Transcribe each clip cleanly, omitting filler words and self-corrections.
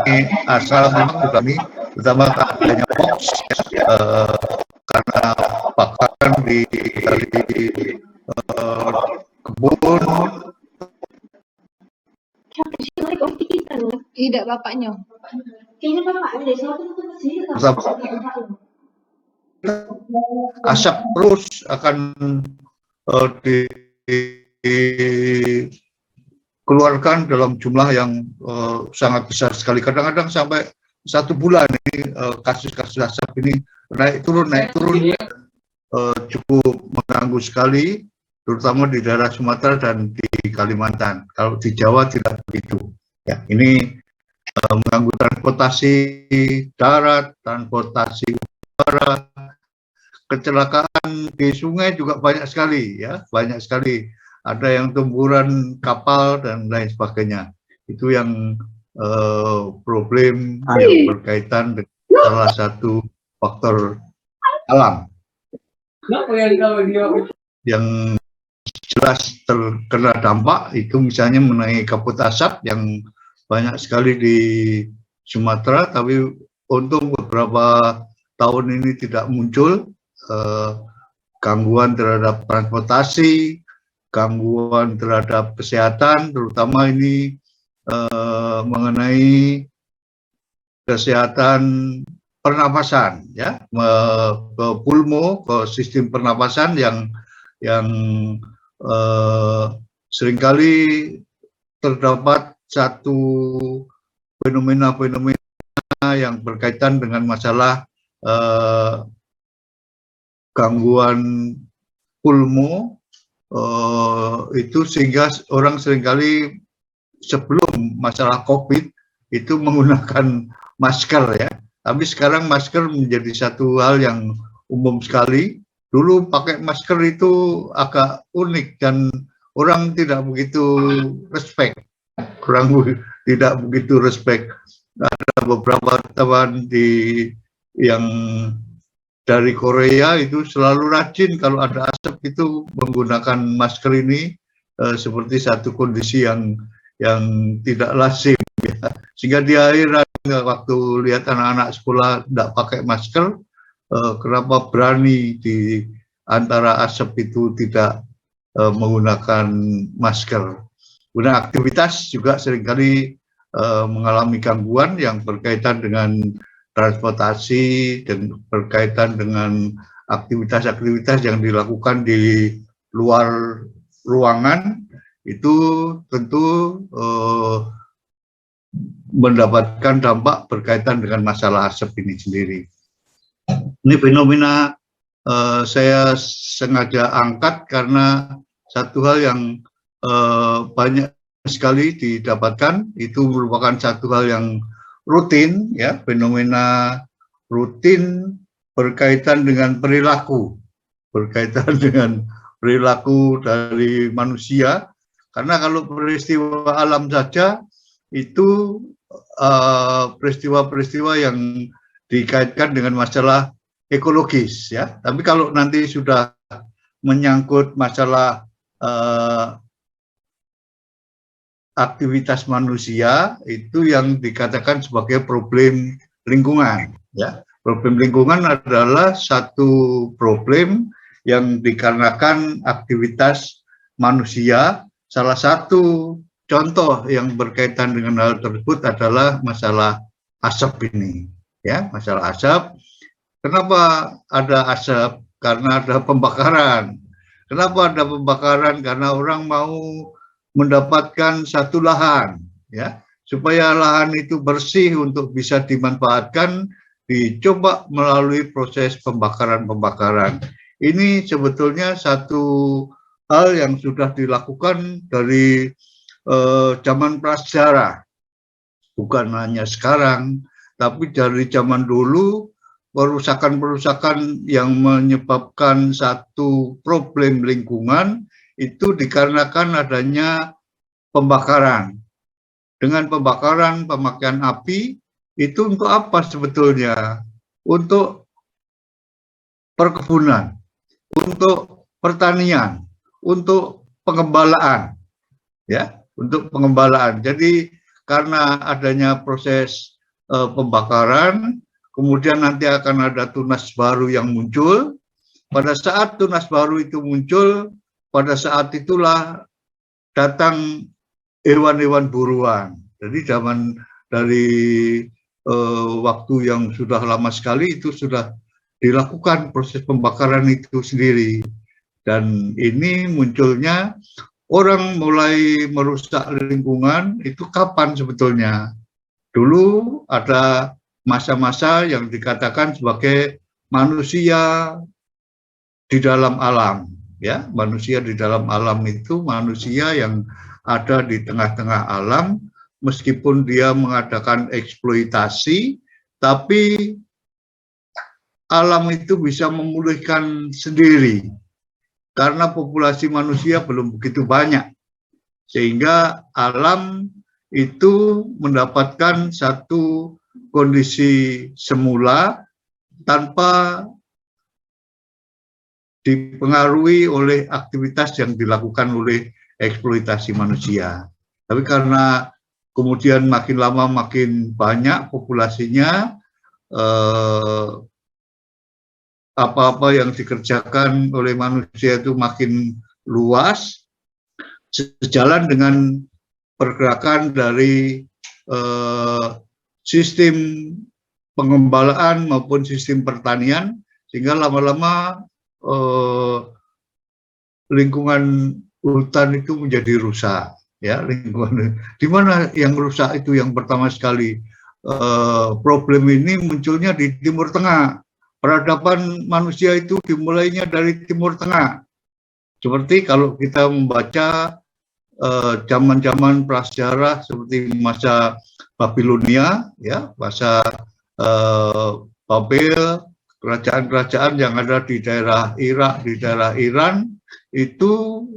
ini asal memang kami terutama adanya hoax karena bahkan di kebun tidak bapaknya asap terus akan dikeluarkan dalam jumlah yang sangat besar sekali. Kadang-kadang sampai 1 bulan ini kasus-kasus asap ini naik turun cukup mengganggu sekali, terutama di daerah Sumatera dan di Kalimantan. Kalau di Jawa tidak begitu. Ya, ini mengganggu transportasi darat, transportasi udara, kecelakaan di sungai juga banyak sekali, ya, banyak sekali. Ada yang tumburan kapal dan lain sebagainya. Itu yang problem yang berkaitan dengan salah satu faktor alam yang jelas terkena dampak itu misalnya mengenai kabut asap yang banyak sekali di Sumatera, tapi untuk beberapa tahun ini tidak muncul gangguan terhadap transportasi, gangguan terhadap kesehatan, terutama ini mengenai kesehatan pernapasan, ya, ke pulmo, ke sistem pernapasan yang seringkali terdapat satu fenomena-fenomena yang berkaitan dengan masalah gangguan pulmo itu, sehingga orang seringkali sebelum masalah COVID itu menggunakan masker, ya. Tapi sekarang masker menjadi satu hal yang umum sekali. Dulu pakai masker itu agak unik dan orang tidak begitu respect. Tidak begitu respect. Ada beberapa teman yang dari Korea itu selalu rajin kalau ada asap itu menggunakan masker ini seperti satu kondisi yang tidak lazim, ya. Sehingga di akhiran waktu lihat anak-anak sekolah tidak pakai masker, kenapa berani di antara asap itu tidak menggunakan masker. Kemudian aktivitas juga seringkali mengalami gangguan yang berkaitan dengan transportasi dan berkaitan dengan aktivitas-aktivitas yang dilakukan di luar ruangan, itu tentu mendapatkan dampak berkaitan dengan masalah asap ini sendiri. Ini fenomena saya sengaja angkat karena satu hal yang banyak sekali didapatkan, itu merupakan satu hal yang rutin, ya, fenomena rutin berkaitan dengan perilaku dari manusia. Karena kalau peristiwa alam saja itu peristiwa-peristiwa yang dikaitkan dengan masalah ekologis, ya. Tapi kalau nanti sudah menyangkut masalah aktivitas manusia, itu yang dikatakan sebagai problem lingkungan, ya. Problem lingkungan adalah satu problem yang dikarenakan aktivitas manusia. Salah satu contoh yang berkaitan dengan hal tersebut adalah masalah asap ini, ya, masalah asap. Kenapa ada asap? Karena ada pembakaran. Kenapa ada pembakaran? Karena orang mau mendapatkan satu lahan, ya, supaya lahan itu bersih untuk bisa dimanfaatkan, dicoba melalui proses pembakaran. Ini sebetulnya satu hal yang sudah dilakukan dari zaman prasejarah, bukan hanya sekarang, tapi dari zaman dulu. Perusakan-perusakan yang menyebabkan satu problem lingkungan itu dikarenakan adanya pembakaran. Dengan pembakaran, pemakaian api, itu untuk apa sebetulnya? Untuk perkebunan, untuk pertanian, untuk pengembalaan, ya, untuk pengembalaan. Jadi karena adanya proses pembakaran, kemudian nanti akan ada tunas baru yang muncul. Pada saat tunas baru itu muncul, pada saat itulah datang hewan-hewan buruan. Jadi zaman dari waktu yang sudah lama sekali itu sudah dilakukan proses pembakaran itu sendiri. Dan ini munculnya orang mulai merusak lingkungan itu kapan sebetulnya? Dulu ada masa-masa yang dikatakan sebagai manusia di dalam alam, ya, manusia di dalam alam itu manusia yang ada di tengah-tengah alam, meskipun dia mengadakan eksploitasi, tapi alam itu bisa memulihkan sendiri karena populasi manusia belum begitu banyak, sehingga alam itu mendapatkan satu kondisi semula tanpa dipengaruhi oleh aktivitas yang dilakukan oleh eksploitasi manusia. Tapi karena kemudian makin lama makin banyak populasinya, apa-apa yang dikerjakan oleh manusia itu makin luas, sejalan dengan pergerakan dari sistem pengembalaan maupun sistem pertanian, sehingga lama-lama lingkungan hutan itu menjadi rusak, ya, lingkungan. Di mana yang rusak itu yang pertama sekali, problem ini munculnya di Timur Tengah. Peradaban manusia itu dimulainya dari Timur Tengah. Seperti kalau kita membaca zaman-zaman prasejarah seperti masa Babilonia, ya, masa Babel, kerajaan-kerajaan yang ada di daerah Irak, di daerah Iran, itu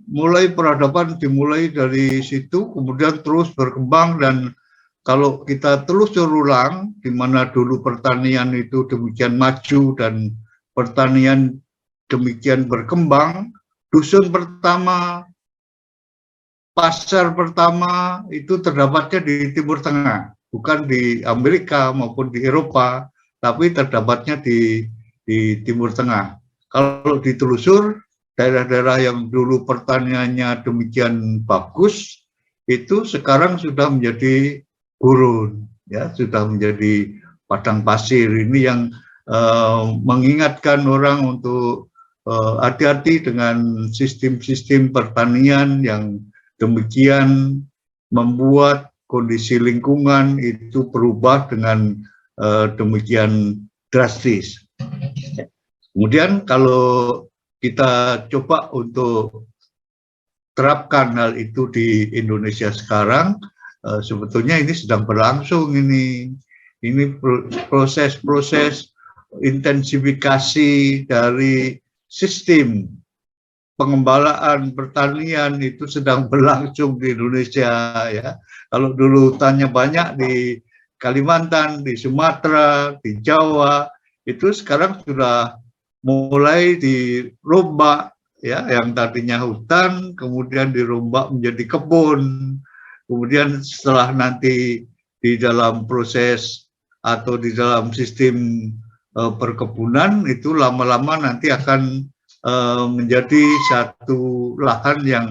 mulai peradaban dimulai dari situ, kemudian terus berkembang. Dan kalau kita telusur ulang, di mana dulu pertanian itu demikian maju dan pertanian demikian berkembang, dusun pertama, pasar pertama itu terdapatnya di Timur Tengah, bukan di Amerika maupun di Eropa, tapi terdapatnya di Timur Tengah. Kalau ditelusur, daerah-daerah yang dulu pertaniannya demikian bagus, itu sekarang sudah menjadi gurun, ya, sudah menjadi padang pasir. Ini yang mengingatkan orang untuk hati-hati dengan sistem-sistem pertanian yang demikian membuat kondisi lingkungan itu berubah dengan demikian drastis. Kemudian kalau kita coba untuk terapkan hal itu di Indonesia sekarang, sebetulnya ini sedang berlangsung ini proses-proses intensifikasi dari sistem pengembalaan pertanian itu sedang berlangsung di Indonesia, ya. Kalau dulu hutannya banyak di Kalimantan, di Sumatera, di Jawa, itu sekarang sudah mulai dirombak, ya, yang tadinya hutan kemudian dirombak menjadi kebun. Kemudian setelah nanti di dalam proses atau di dalam sistem perkebunan itu lama-lama nanti akan menjadi satu lahan yang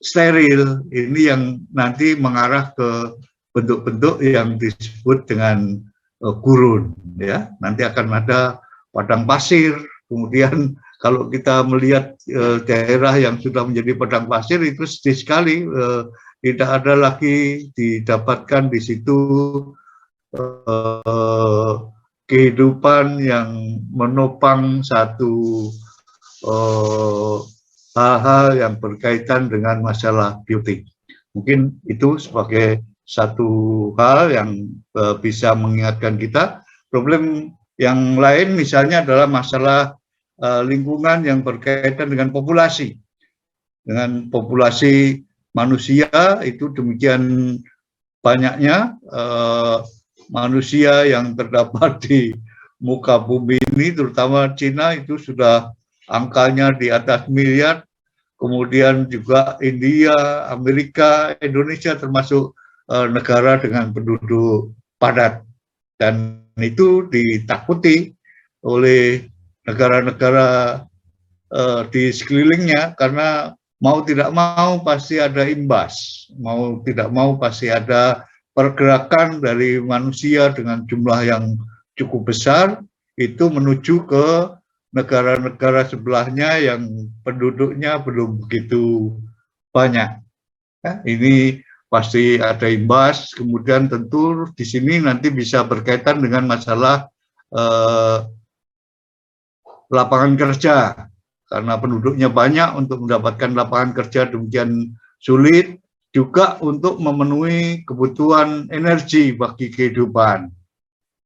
steril. Ini yang nanti mengarah ke bentuk-bentuk yang disebut dengan gurun, ya. Nanti akan ada padang pasir. Kemudian kalau kita melihat daerah yang sudah menjadi padang pasir itu sedih sekali, tidak ada lagi didapatkan di situ kehidupan yang menopang satu hal-hal yang berkaitan dengan masalah biotik. Mungkin itu sebagai satu hal yang bisa mengingatkan kita. Problem yang lain misalnya adalah masalah lingkungan yang berkaitan dengan populasi. Dengan populasi manusia itu demikian banyaknya manusia yang terdapat di muka bumi ini, terutama Cina itu sudah angkanya di atas miliar. kemudian juga India, Amerika, Indonesia termasuk negara dengan penduduk padat, dan itu ditakuti oleh negara-negara di sekelilingnya karena mau tidak mau pasti ada imbas, mau tidak mau pasti ada pergerakan dari manusia dengan jumlah yang cukup besar itu menuju ke negara-negara sebelahnya yang penduduknya belum begitu banyak. Ya, ini pasti ada imbas. Kemudian tentu di sini nanti bisa berkaitan dengan masalah lapangan kerja, karena penduduknya banyak, untuk mendapatkan lapangan kerja demikian sulit, juga untuk memenuhi kebutuhan energi bagi kehidupan.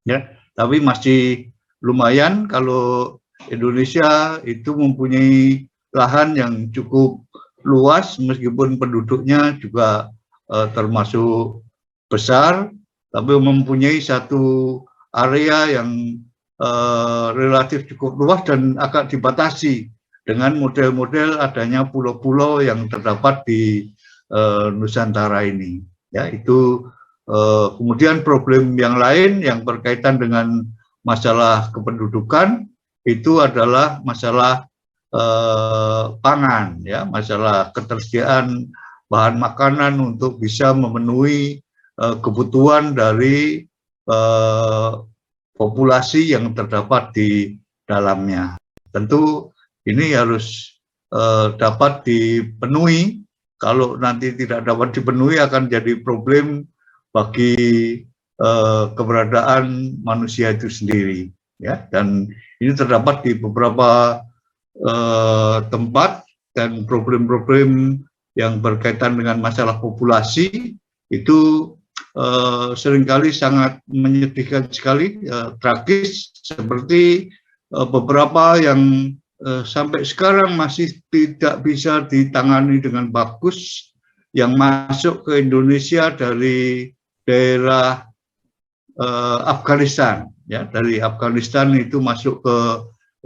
Ya, tapi masih lumayan kalau Indonesia itu mempunyai lahan yang cukup luas meskipun penduduknya juga termasuk besar, tapi mempunyai satu area yang relatif cukup luas dan agak dibatasi dengan model-model adanya pulau-pulau yang terdapat di Nusantara ini. Ya, itu kemudian problem yang lain yang berkaitan dengan masalah kependudukan itu adalah masalah pangan, ya, masalah ketersediaan bahan makanan untuk bisa memenuhi kebutuhan dari populasi yang terdapat di dalamnya. Tentu ini harus dapat dipenuhi. Kalau nanti tidak dapat dipenuhi akan jadi problem bagi keberadaan manusia itu sendiri, ya. Dan ini terdapat di beberapa tempat, dan problem-problem yang berkaitan dengan masalah populasi itu seringkali sangat menyedihkan sekali, tragis, seperti beberapa yang sampai sekarang masih tidak bisa ditangani dengan bagus, yang masuk ke Indonesia dari daerah Afghanistan, ya, dari Afghanistan itu masuk ke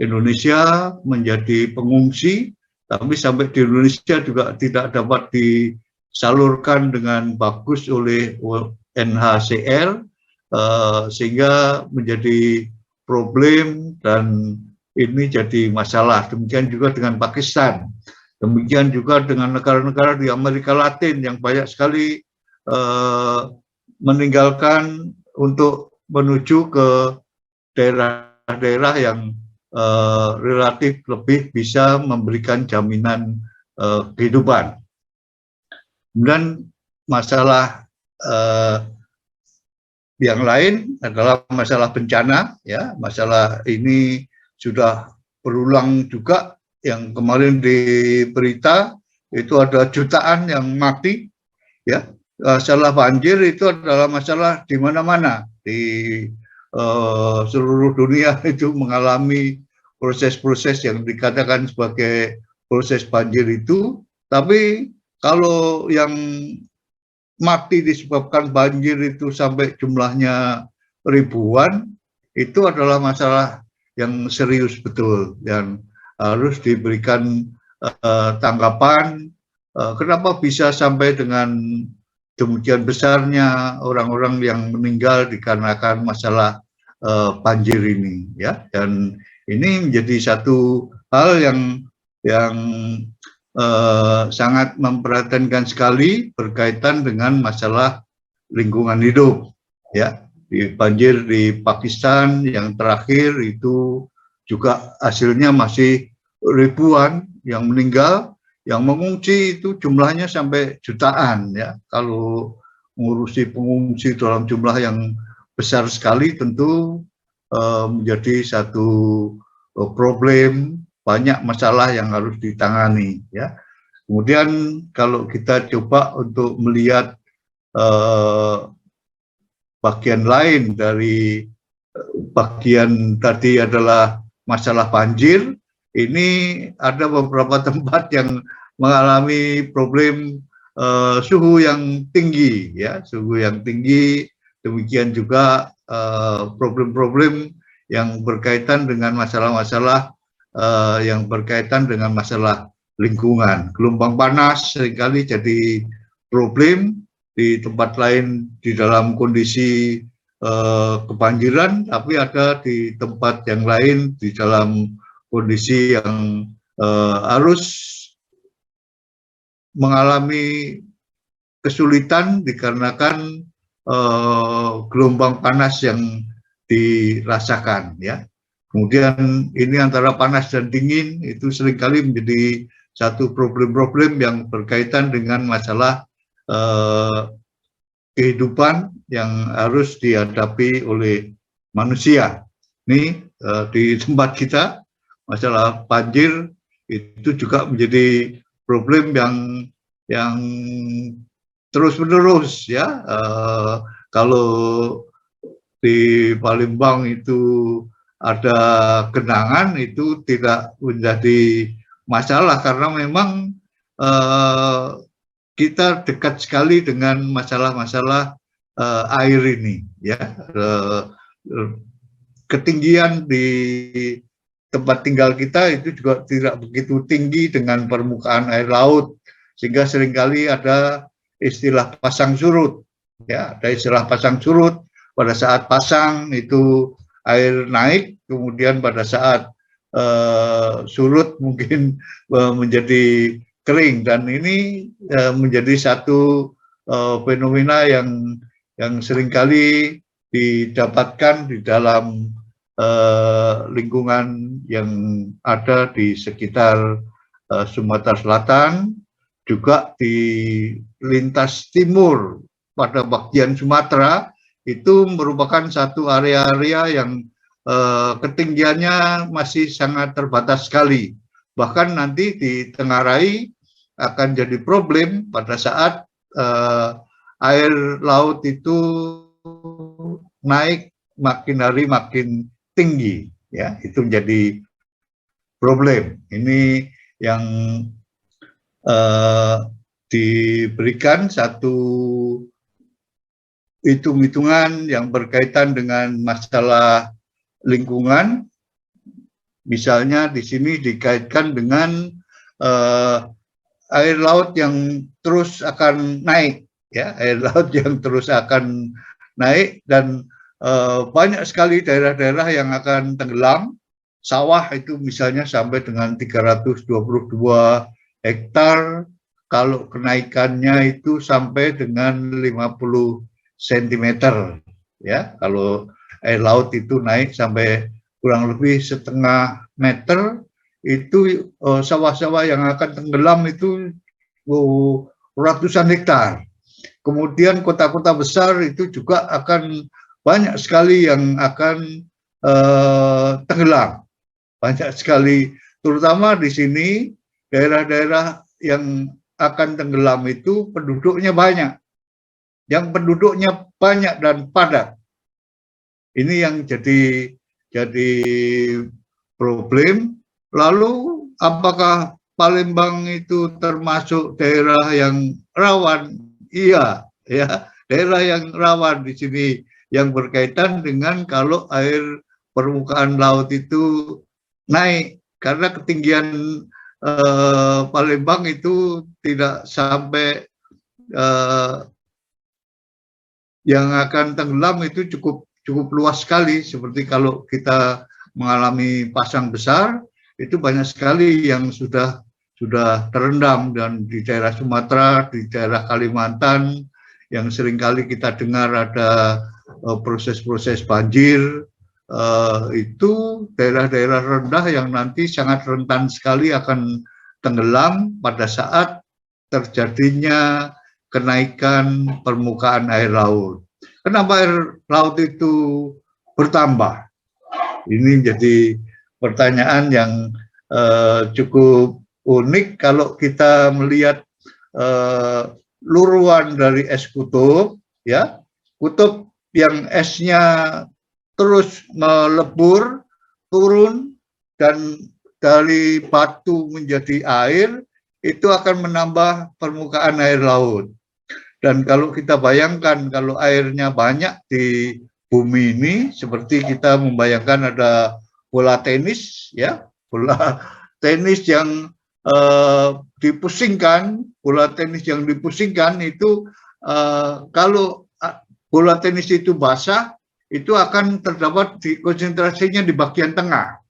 Indonesia menjadi pengungsi, tapi sampai di Indonesia juga tidak dapat disalurkan dengan bagus oleh UNHCR, sehingga menjadi problem dan ini jadi masalah. Demikian juga dengan Pakistan, demikian juga dengan negara-negara di Amerika Latin yang banyak sekali meninggalkan untuk menuju ke daerah-daerah yang relatif lebih bisa memberikan jaminan kehidupan. Kemudian masalah yang lain adalah masalah bencana, ya. Masalah ini sudah berulang juga, yang kemarin di berita itu ada jutaan yang mati, ya. Masalah banjir itu adalah masalah di mana-mana di seluruh dunia itu mengalami proses-proses yang dikatakan sebagai proses banjir itu. Tapi kalau yang mati disebabkan banjir itu sampai jumlahnya ribuan, itu adalah masalah yang serius betul dan harus diberikan tanggapan. Kenapa bisa sampai dengan demikian besarnya orang-orang yang meninggal dikarenakan masalah banjir ini, ya. Dan ini menjadi satu hal yang sangat memperhatikan sekali berkaitan dengan masalah lingkungan hidup, ya. Di banjir di Pakistan yang terakhir itu juga hasilnya masih ribuan yang meninggal. Yang mengungsi itu jumlahnya sampai jutaan, ya. Kalau mengurusi pengungsi dalam jumlah yang besar sekali tentu menjadi satu problem, banyak masalah yang harus ditangani, ya. Kemudian kalau kita coba untuk melihat bagian lain dari bagian tadi adalah masalah banjir, ini ada beberapa tempat yang mengalami problem suhu yang tinggi, ya, suhu yang tinggi. Demikian juga problem-problem yang berkaitan dengan masalah-masalah yang berkaitan dengan masalah lingkungan. Gelombang panas seringkali jadi problem di tempat lain di dalam kondisi kebanjiran, tapi ada di tempat yang lain di dalam kondisi yang harus mengalami kesulitan dikarenakan gelombang panas yang dirasakan, ya. Kemudian ini antara panas dan dingin itu seringkali menjadi satu problem-problem yang berkaitan dengan masalah kehidupan yang harus dihadapi oleh manusia. Ini di tempat kita masalah banjir itu juga menjadi problem yang terus-menerus, ya. Kalau di Palembang itu ada genangan, itu tidak menjadi masalah karena memang kita dekat sekali dengan masalah-masalah air ini, ya. Ketinggian di tempat tinggal kita itu juga tidak begitu tinggi dengan permukaan air laut, sehingga seringkali ada istilah pasang surut, ya. Ada istilah pasang surut. Pada saat pasang itu air naik, kemudian pada saat surut mungkin menjadi kering, dan ini menjadi satu fenomena yang seringkali didapatkan di dalam lingkungan yang ada di sekitar Sumatera Selatan, juga di lintas timur pada bagian Sumatera. Itu merupakan satu area-area yang ketinggiannya masih sangat terbatas sekali. Bahkan nanti di Tenggarai akan jadi problem pada saat air laut itu naik makin hari makin tinggi, ya. Itu menjadi problem. Ini yang diberikan satu hitung-hitungan yang berkaitan dengan masalah lingkungan. Misalnya di sini dikaitkan dengan air laut yang terus akan naik, ya, air laut yang terus akan naik, dan banyak sekali daerah-daerah yang akan tenggelam. Sawah itu misalnya sampai dengan 322 hektar, kalau kenaikannya itu sampai dengan 50 cm, ya. Kalau air laut itu naik sampai kurang lebih setengah meter, itu sawah-sawah yang akan tenggelam itu ratusan hektar. Kemudian kota-kota besar itu juga akan banyak sekali yang akan tenggelam, banyak sekali. Terutama di sini daerah-daerah yang akan tenggelam itu penduduknya banyak. Yang penduduknya banyak dan padat. Ini yang jadi problem. Lalu apakah Palembang itu termasuk daerah yang rawan? Iya, ya, daerah yang rawan di sini yang berkaitan dengan kalau air permukaan laut itu naik, karena ketinggian Palembang itu tidak sampai yang akan tenggelam itu cukup luas sekali. Seperti kalau kita mengalami pasang besar, itu banyak sekali yang sudah terendam, dan di daerah Sumatera, di daerah Kalimantan yang seringkali kita dengar ada proses-proses banjir, itu daerah-daerah rendah yang nanti sangat rentan sekali akan tenggelam pada saat terjadinya kenaikan permukaan air laut. Kenapa air laut itu bertambah? Ini jadi pertanyaan yang cukup unik kalau kita melihat luruan dari es kutub, ya. Kutub yang esnya terus melebur, turun, dan dari batu menjadi air, itu akan menambah permukaan air laut. Dan kalau kita bayangkan kalau airnya banyak di bumi ini, seperti kita membayangkan ada bola tenis, ya, bola tenis yang dipusingkan, bola tenis yang dipusingkan itu kalau bola tenis itu basah, itu akan terdapat konsentrasinya di bagian tengah.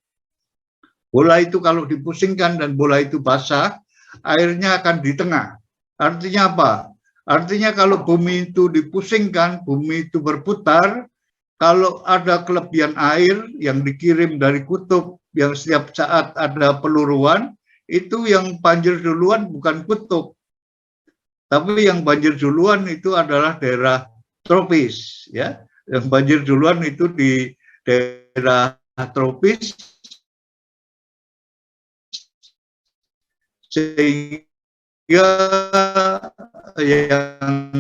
Bola itu kalau dipusingkan dan bola itu basah, airnya akan di tengah. Artinya apa? Artinya kalau bumi itu dipusingkan, bumi itu berputar, kalau ada kelebihan air yang dikirim dari kutub yang setiap saat ada peluruan, itu yang banjir duluan bukan kutub, tapi yang banjir duluan itu adalah daerah tropis, ya. Yang banjir duluan itu di daerah tropis, sehingga yang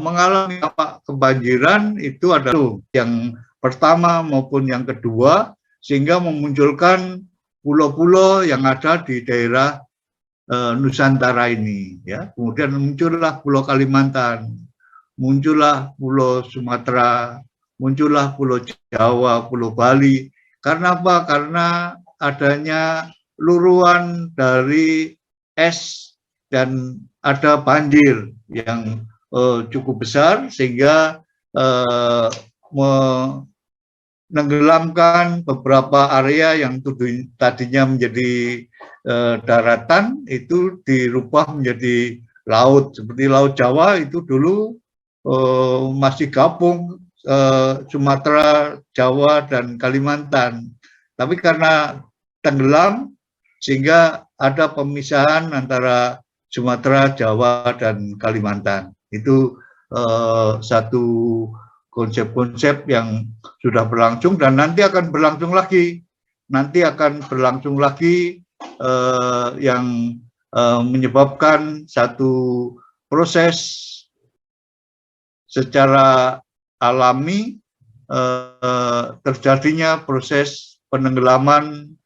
mengalami kebanjiran itu adalah yang pertama maupun yang kedua, sehingga memunculkan pulau-pulau yang ada di daerah Nusantara ini, ya. Kemudian muncullah Pulau Kalimantan, muncullah Pulau Sumatera, muncullah Pulau Jawa, Pulau Bali. Karena apa? Karena adanya luruan dari es dan ada banjir yang cukup besar, sehingga menenggelamkan beberapa area yang tadinya menjadi daratan, itu dirubah menjadi laut. Seperti Laut Jawa itu dulu masih gabung Sumatera, Jawa, dan Kalimantan. Tapi karena tenggelam, sehingga ada pemisahan antara Sumatera, Jawa, dan Kalimantan. Itu satu konsep-konsep yang sudah berlangsung dan nanti akan berlangsung lagi. Nanti akan berlangsung lagi yang menyebabkan satu proses secara alami terjadinya proses penenggelaman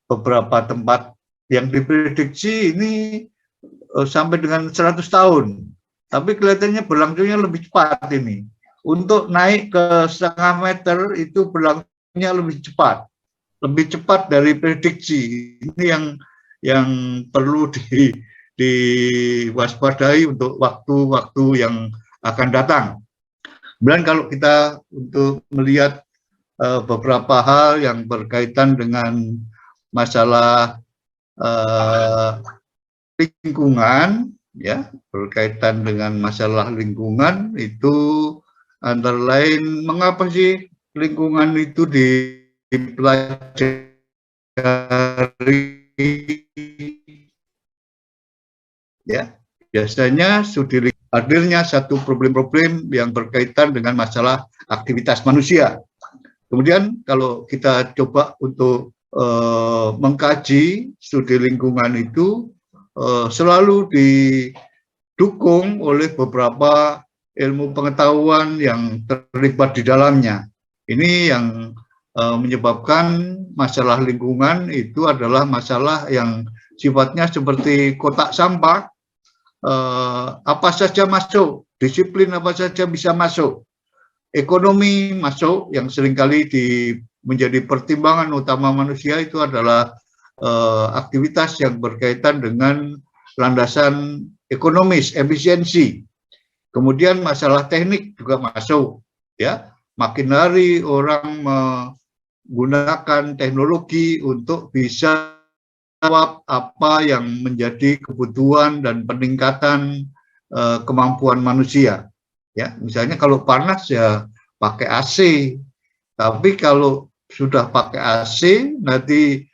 beberapa tempat yang diprediksi ini sampai dengan 100 tahun. Tapi kelihatannya berlangsungnya lebih cepat ini. Untuk naik ke 0,5 meter itu berlangsungnya lebih cepat. Lebih cepat dari prediksi. Ini yang perlu diwaspadai untuk waktu-waktu yang akan datang. Kemudian kalau kita untuk melihat beberapa hal yang berkaitan dengan masalah lingkungan, ya, berkaitan dengan masalah lingkungan itu antara lain mengapa sih lingkungan itu dipelajari, ya. Biasanya studi hadirnya satu problem-problem yang berkaitan dengan masalah aktivitas manusia. Kemudian kalau kita coba untuk mengkaji studi lingkungan itu selalu didukung oleh beberapa ilmu pengetahuan yang terlibat di dalamnya. Ini yang menyebabkan masalah lingkungan itu adalah masalah yang sifatnya seperti kotak sampah. Apa saja masuk, disiplin apa saja bisa masuk. Ekonomi masuk, yang seringkali menjadi pertimbangan utama manusia itu adalah aktivitas yang berkaitan dengan landasan ekonomis, efisiensi. Kemudian masalah teknik juga masuk, ya. Makin hari orang menggunakan teknologi untuk bisa jawab apa yang menjadi kebutuhan dan peningkatan kemampuan manusia. Ya, misalnya kalau panas ya pakai AC. Tapi kalau sudah pakai AC, nanti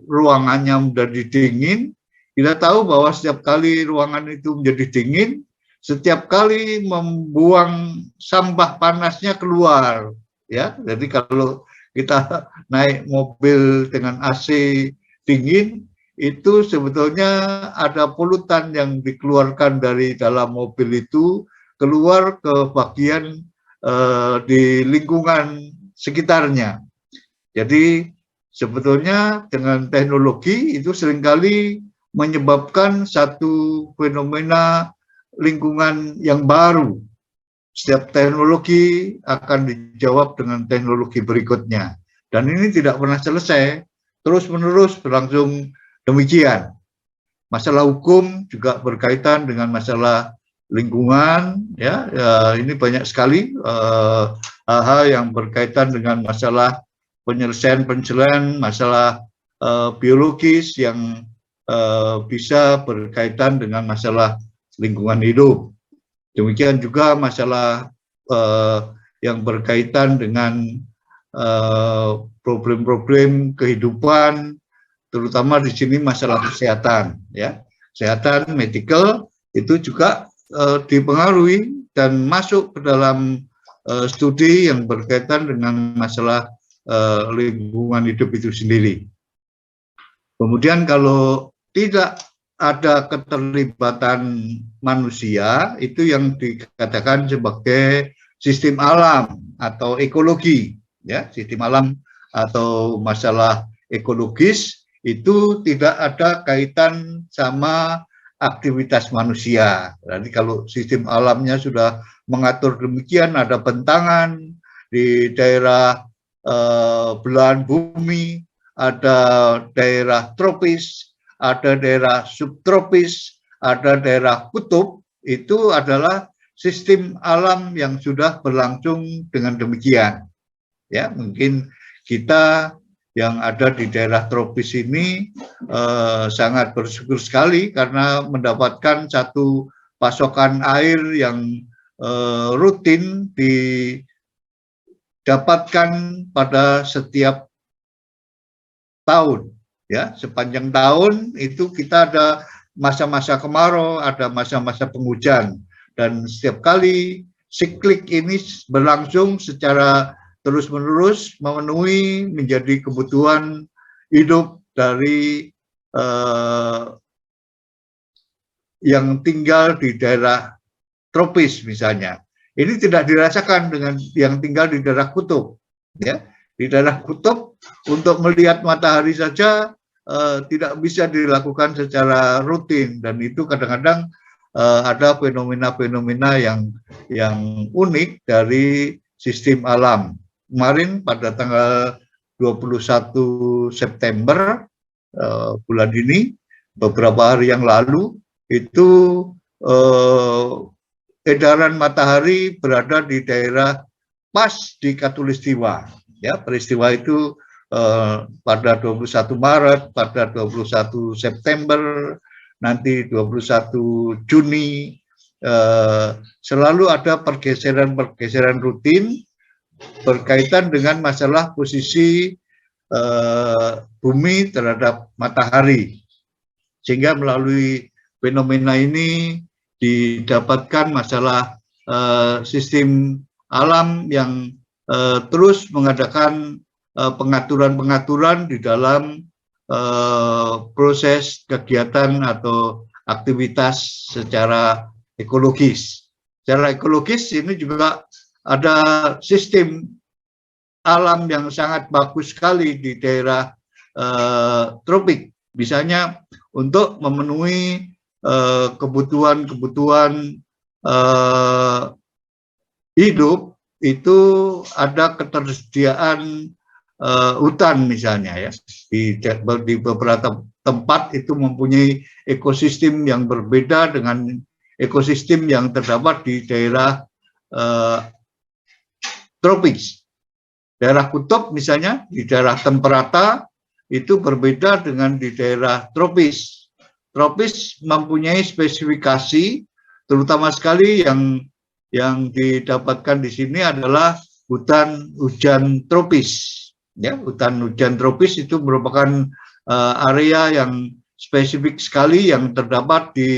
ruangannya menjadi dingin. Kita tahu bahwa setiap kali ruangan itu menjadi dingin, setiap kali membuang sampah panasnya keluar, ya. Jadi kalau kita naik mobil dengan AC dingin, itu sebetulnya ada polutan yang dikeluarkan dari dalam mobil itu keluar ke bagian di lingkungan sekitarnya. Jadi sebetulnya dengan teknologi itu seringkali menyebabkan satu fenomena lingkungan yang baru. Setiap teknologi akan dijawab dengan teknologi berikutnya. Dan ini tidak pernah selesai. terus-menerus berlangsung demikian. Masalah hukum juga berkaitan dengan masalah lingkungan, ya, ini banyak sekali hal-hal yang berkaitan dengan masalah penyelesaian masalah biologis yang bisa berkaitan dengan masalah lingkungan hidup. Demikian juga masalah yang berkaitan dengan problem-problem kehidupan, terutama di sini masalah kesehatan, ya, kesehatan medical itu juga dipengaruhi dan masuk ke dalam studi yang berkaitan dengan masalah lingkungan hidup itu sendiri. Kemudian kalau tidak ada keterlibatan manusia, itu yang dikatakan sebagai sistem alam atau ekologi, ya, sistem alam atau masalah ekologis itu tidak ada kaitan sama aktivitas manusia. Jadi kalau sistem alamnya sudah mengatur demikian, ada bentangan di daerah belahan bumi, ada daerah tropis, ada daerah subtropis, ada daerah kutub, itu adalah sistem alam yang sudah berlangsung dengan demikian. Ya, mungkin kita yang ada di daerah tropis ini sangat bersyukur sekali karena mendapatkan satu pasokan air yang rutin didapatkan pada setiap tahun, ya, sepanjang tahun itu kita ada masa-masa kemarau, ada masa-masa penghujan, dan setiap kali siklik ini berlangsung secara terus-menerus memenuhi menjadi kebutuhan hidup dari yang tinggal di daerah tropis misalnya. Ini tidak dirasakan dengan yang tinggal di daerah kutub, ya. Di daerah kutub untuk melihat matahari saja tidak bisa dilakukan secara rutin, dan itu kadang-kadang ada fenomena-fenomena yang unik dari sistem alam. Kemarin pada tanggal 21 September bulan ini, beberapa hari yang lalu, itu edaran matahari berada di daerah pas di Khatulistiwa. Ya, peristiwa itu pada 21 Maret, pada 21 September, nanti 21 Juni, selalu ada pergeseran-pergeseran rutin berkaitan dengan masalah posisi bumi terhadap matahari. Sehingga melalui fenomena ini didapatkan masalah sistem alam yang terus mengadakan pengaturan-pengaturan di dalam proses kegiatan atau aktivitas secara ekologis. Secara ekologis ini juga ada sistem alam yang sangat bagus sekali di daerah tropik. Misalnya untuk memenuhi kebutuhan-kebutuhan hidup, itu ada ketersediaan hutan misalnya, ya, di beberapa tempat itu mempunyai ekosistem yang berbeda dengan ekosistem yang terdapat di daerah tropis. Daerah kutub misalnya di daerah temperata itu berbeda dengan di daerah tropis. Tropis mempunyai spesifikasi, terutama sekali yang didapatkan di sini adalah hutan hujan tropis. Ya, hutan hujan tropis itu merupakan area yang spesifik sekali yang terdapat di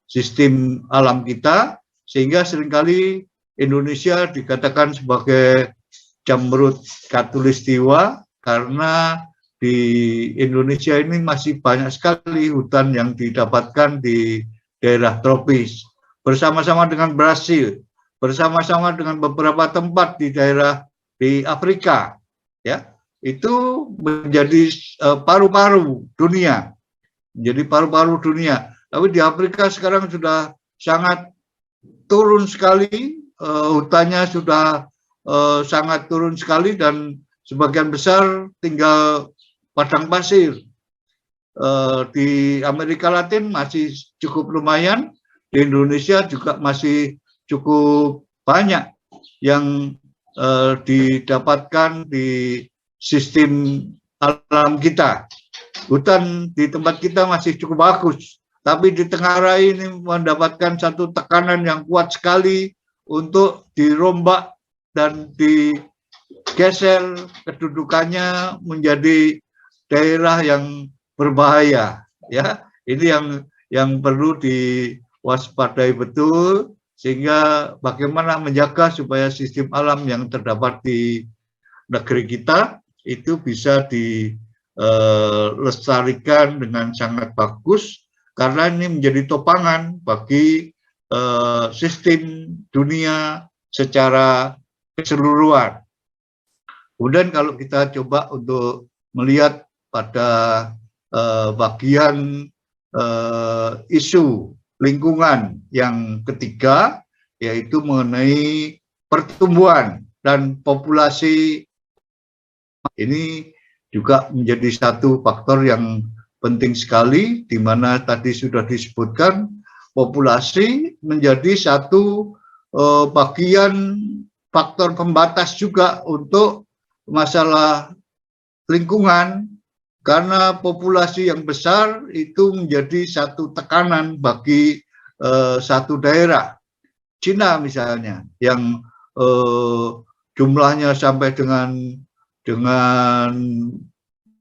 sistem alam kita, sehingga seringkali Indonesia dikatakan sebagai jamrut Khatulistiwa karena di Indonesia ini masih banyak sekali hutan yang didapatkan di daerah tropis. Bersama-sama dengan Brasil, bersama-sama dengan beberapa tempat di daerah di Afrika, ya, itu menjadi paru-paru dunia, menjadi paru-paru dunia. Tapi di Afrika sekarang sudah sangat turun sekali, hutannya sudah sangat turun sekali, dan sebagian besar tinggal padang pasir. Di Amerika Latin masih cukup lumayan, di Indonesia juga masih cukup banyak yang didapatkan di sistem alam kita. Hutan di tempat kita masih cukup bagus, tapi di Tengah ini mendapatkan satu tekanan yang kuat sekali untuk dirombak dan digeser kedudukannya menjadi daerah yang berbahaya. Ya, ini yang perlu diwaspadai betul, sehingga bagaimana menjaga supaya sistem alam yang terdapat di negeri kita itu bisa dilestarikan dengan sangat bagus, karena ini menjadi topangan bagi sistem dunia secara keseluruhan. Kemudian kalau kita coba untuk melihat pada bagian isu lingkungan yang ketiga, yaitu mengenai pertumbuhan dan populasi. Ini juga menjadi satu faktor yang penting sekali, di mana tadi sudah disebutkan populasi menjadi satu bagian faktor pembatas juga untuk masalah lingkungan, karena populasi yang besar itu menjadi satu tekanan bagi satu daerah. Cina misalnya, yang jumlahnya sampai dengan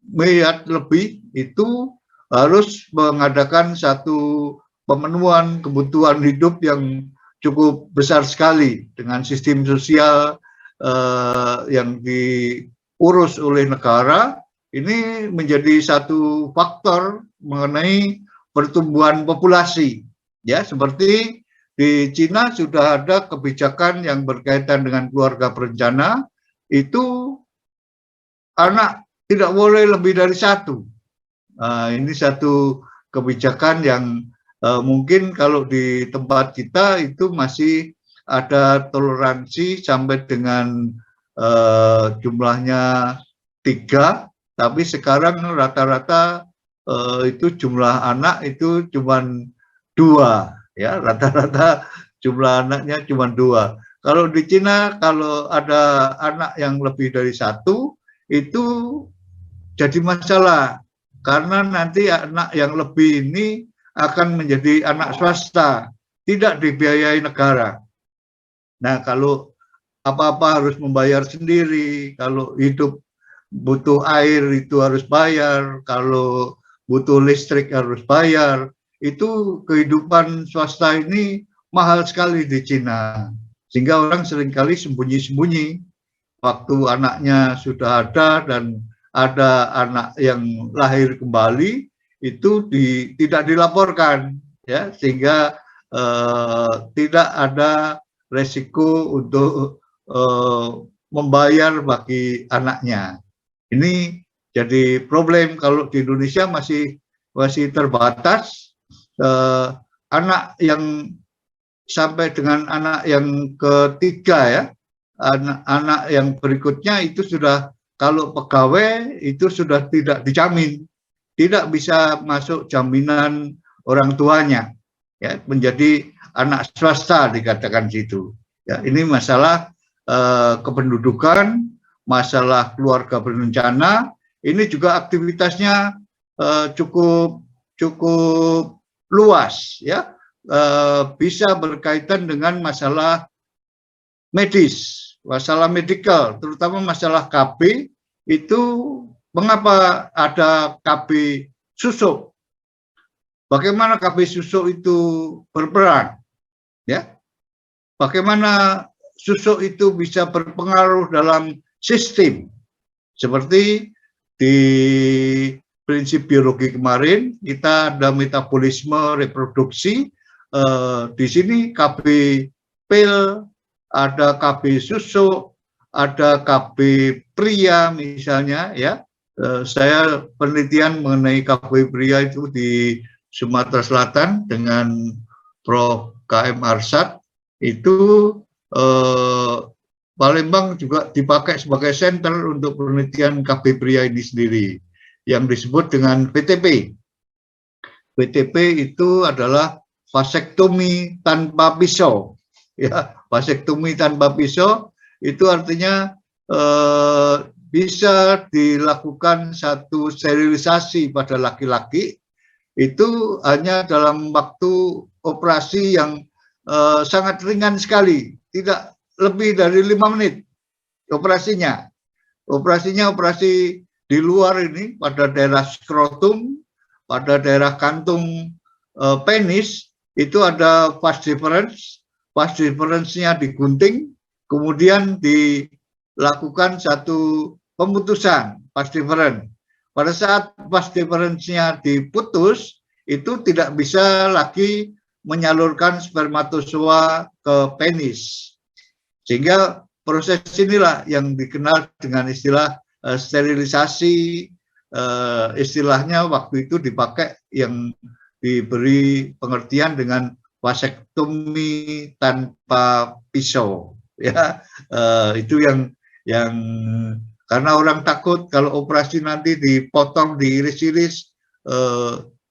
miliar lebih, itu harus mengadakan satu pemenuhan kebutuhan hidup yang cukup besar sekali dengan sistem sosial yang diurus oleh negara. Ini menjadi satu faktor mengenai pertumbuhan populasi. Ya, seperti di Cina sudah ada kebijakan yang berkaitan dengan keluarga berencana, itu anak tidak boleh lebih dari satu. Ini satu kebijakan yang mungkin kalau di tempat kita itu masih ada toleransi sampai dengan jumlahnya 3, tapi sekarang rata-rata itu jumlah anak itu cuma 2, ya, rata-rata jumlah anaknya cuma 2. Kalau di Cina, kalau ada anak yang lebih dari 1, itu jadi masalah, karena nanti anak yang lebih ini akan menjadi anak swasta, tidak dibiayai negara. Nah, kalau apa-apa harus membayar sendiri, kalau hidup butuh air itu harus bayar, kalau butuh listrik harus bayar. Itu kehidupan swasta ini mahal sekali di Cina, sehingga orang seringkali sembunyi-sembunyi. Waktu anaknya sudah ada dan ada anak yang lahir kembali, itu tidak dilaporkan, ya, sehingga tidak ada resiko untuk membayar bagi anaknya. Ini jadi problem. Kalau di Indonesia masih terbatas. Anak yang sampai dengan anak yang ketiga, ya, anak yang berikutnya itu sudah, kalau pegawai itu sudah tidak dijamin, tidak bisa masuk jaminan orang tuanya, ya, menjadi anak swasta dikatakan situ. Ya, ini masalah kependudukan, masalah keluarga berencana. Ini juga aktivitasnya cukup luas, ya, bisa berkaitan dengan masalah medis, masalah medikal, terutama masalah KB. Itu mengapa ada KB susuk? Bagaimana KB susuk itu berperan? Ya, bagaimana susuk itu bisa berpengaruh dalam sistem? Seperti di prinsip biologi kemarin, kita ada metabolisme reproduksi. Di sini KB pil, ada KB susuk, ada KB pria misalnya, ya. Saya penelitian mengenai KB pria itu di Sumatera Selatan dengan Prof. KM Arsyad. Itu Palembang juga dipakai sebagai center untuk penelitian KB pria ini sendiri. yang disebut dengan VTP. VTP itu adalah vasektomi tanpa pisau. Ya, vasektomi tanpa pisau itu artinya bisa dilakukan satu sterilisasi pada laki-laki itu hanya dalam waktu operasi yang sangat ringan sekali, tidak lebih dari 5 menit operasinya. Operasinya operasi di luar ini pada daerah skrotum, pada daerah kantung penis itu ada vas deferens. Vas deferensnya digunting, kemudian dilakukan satu pemutusan vas deferens. Pada saat vas deferensnya diputus, itu tidak bisa lagi menyalurkan spermatozoa ke penis. Sehingga proses inilah yang dikenal dengan istilah sterilisasi. Istilahnya waktu itu dipakai yang diberi pengertian dengan vasektomi tanpa pisau. Ya, itu yang karena orang takut kalau operasi nanti dipotong, diiris-iris,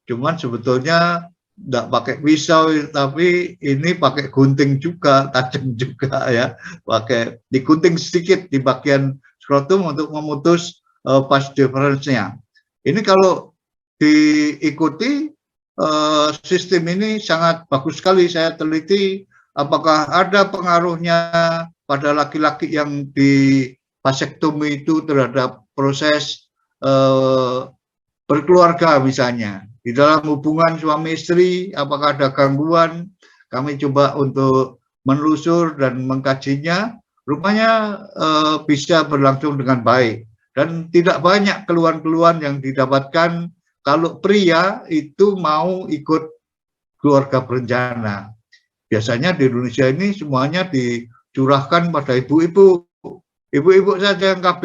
cuman sebetulnya tidak pakai pisau, tapi ini pakai gunting juga, tajam juga ya, pakai digunting sedikit di bagian skrotum untuk memutus vas deferensnya. Ini kalau diikuti sistem ini sangat bagus sekali. Saya teliti apakah ada pengaruhnya pada laki-laki yang di vasektomi itu terhadap proses berkeluarga misalnya. Di dalam hubungan suami istri, apakah ada gangguan? Kami coba untuk menelusur dan mengkajinya. Rupanya bisa berlangsung dengan baik. Dan tidak banyak keluhan-keluhan yang didapatkan kalau pria itu mau ikut keluarga berencana. Biasanya di Indonesia ini semuanya dicurahkan pada ibu-ibu. Ibu-ibu saja yang KB.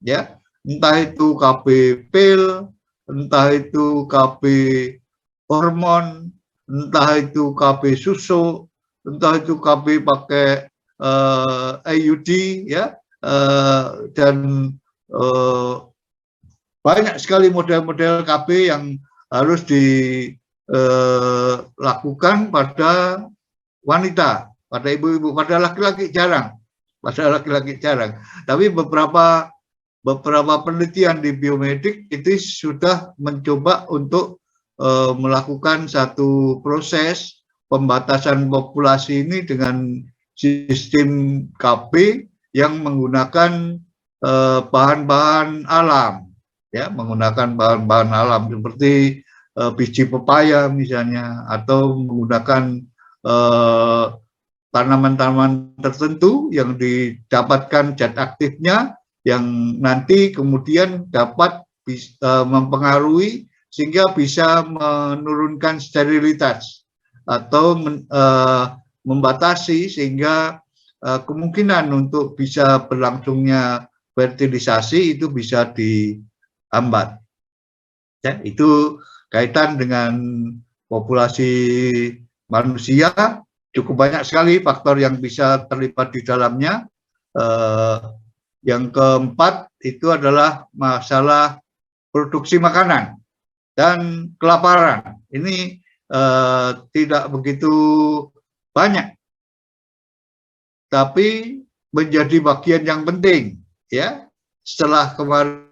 Ya, entah itu KB pil, entah itu KB hormon, entah itu KB susu, entah itu KB pakai IUD, ya, dan banyak sekali model-model KB yang harus dilakukan pada wanita, pada ibu-ibu, pada laki-laki jarang, Tapi beberapa penelitian di biomedik itu sudah mencoba untuk melakukan satu proses pembatasan populasi ini dengan sistem KB yang menggunakan bahan-bahan alam, ya, menggunakan bahan-bahan alam seperti biji pepaya misalnya, atau menggunakan tanaman-tanaman tertentu yang didapatkan zat aktifnya yang nanti kemudian dapat mempengaruhi sehingga bisa menurunkan sterilitas atau membatasi sehingga kemungkinan untuk bisa berlangsungnya fertilisasi itu bisa dihambat. Ya, itu kaitan dengan populasi manusia, cukup banyak sekali faktor yang bisa terlibat di dalamnya. Yang keempat itu adalah masalah produksi makanan dan kelaparan. Ini tidak begitu banyak, tapi menjadi bagian yang penting, ya. Setelah kemarin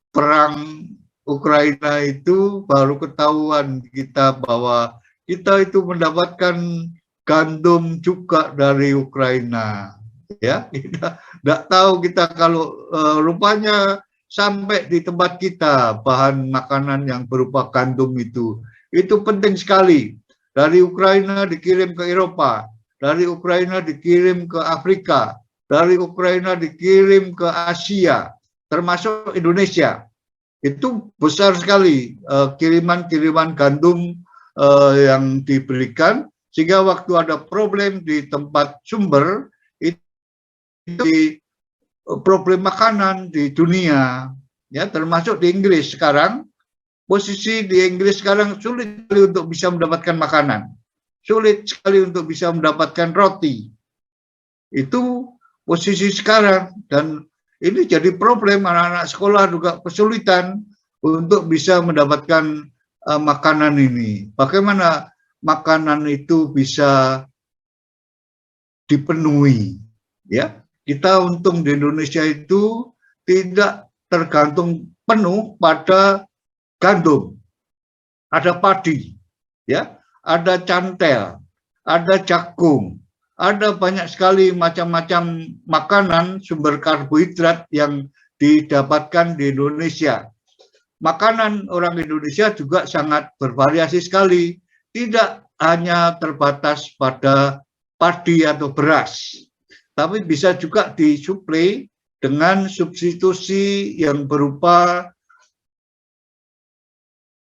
perang Ukraina itu baru ketahuan kita bahwa kita itu mendapatkan gandum juga dari Ukraina, ya. Kita tidak tahu kita kalau rupanya sampai di tempat kita bahan makanan yang berupa gandum itu penting sekali. Dari Ukraina dikirim ke Eropa, dari Ukraina dikirim ke Afrika, dari Ukraina dikirim ke Asia, termasuk Indonesia. Itu besar sekali kiriman-kiriman gandum yang diberikan, sehingga waktu ada problem di tempat sumber, itu problem makanan di dunia, ya, termasuk di Inggris sekarang. Posisi di Inggris sekarang sulit sekali untuk bisa mendapatkan makanan, sulit sekali untuk bisa mendapatkan roti. Itu posisi sekarang, dan ini jadi problem. Anak-anak sekolah juga kesulitan untuk bisa mendapatkan makanan ini. Bagaimana makanan itu bisa dipenuhi? Ya, kita untung di Indonesia itu tidak tergantung penuh pada gandum, ada padi, ya, ada cantel, ada jagung, ada banyak sekali macam-macam makanan sumber karbohidrat yang didapatkan di Indonesia. Makanan orang Indonesia juga sangat bervariasi sekali, tidak hanya terbatas pada padi atau beras, tapi bisa juga disuplai dengan substitusi yang berupa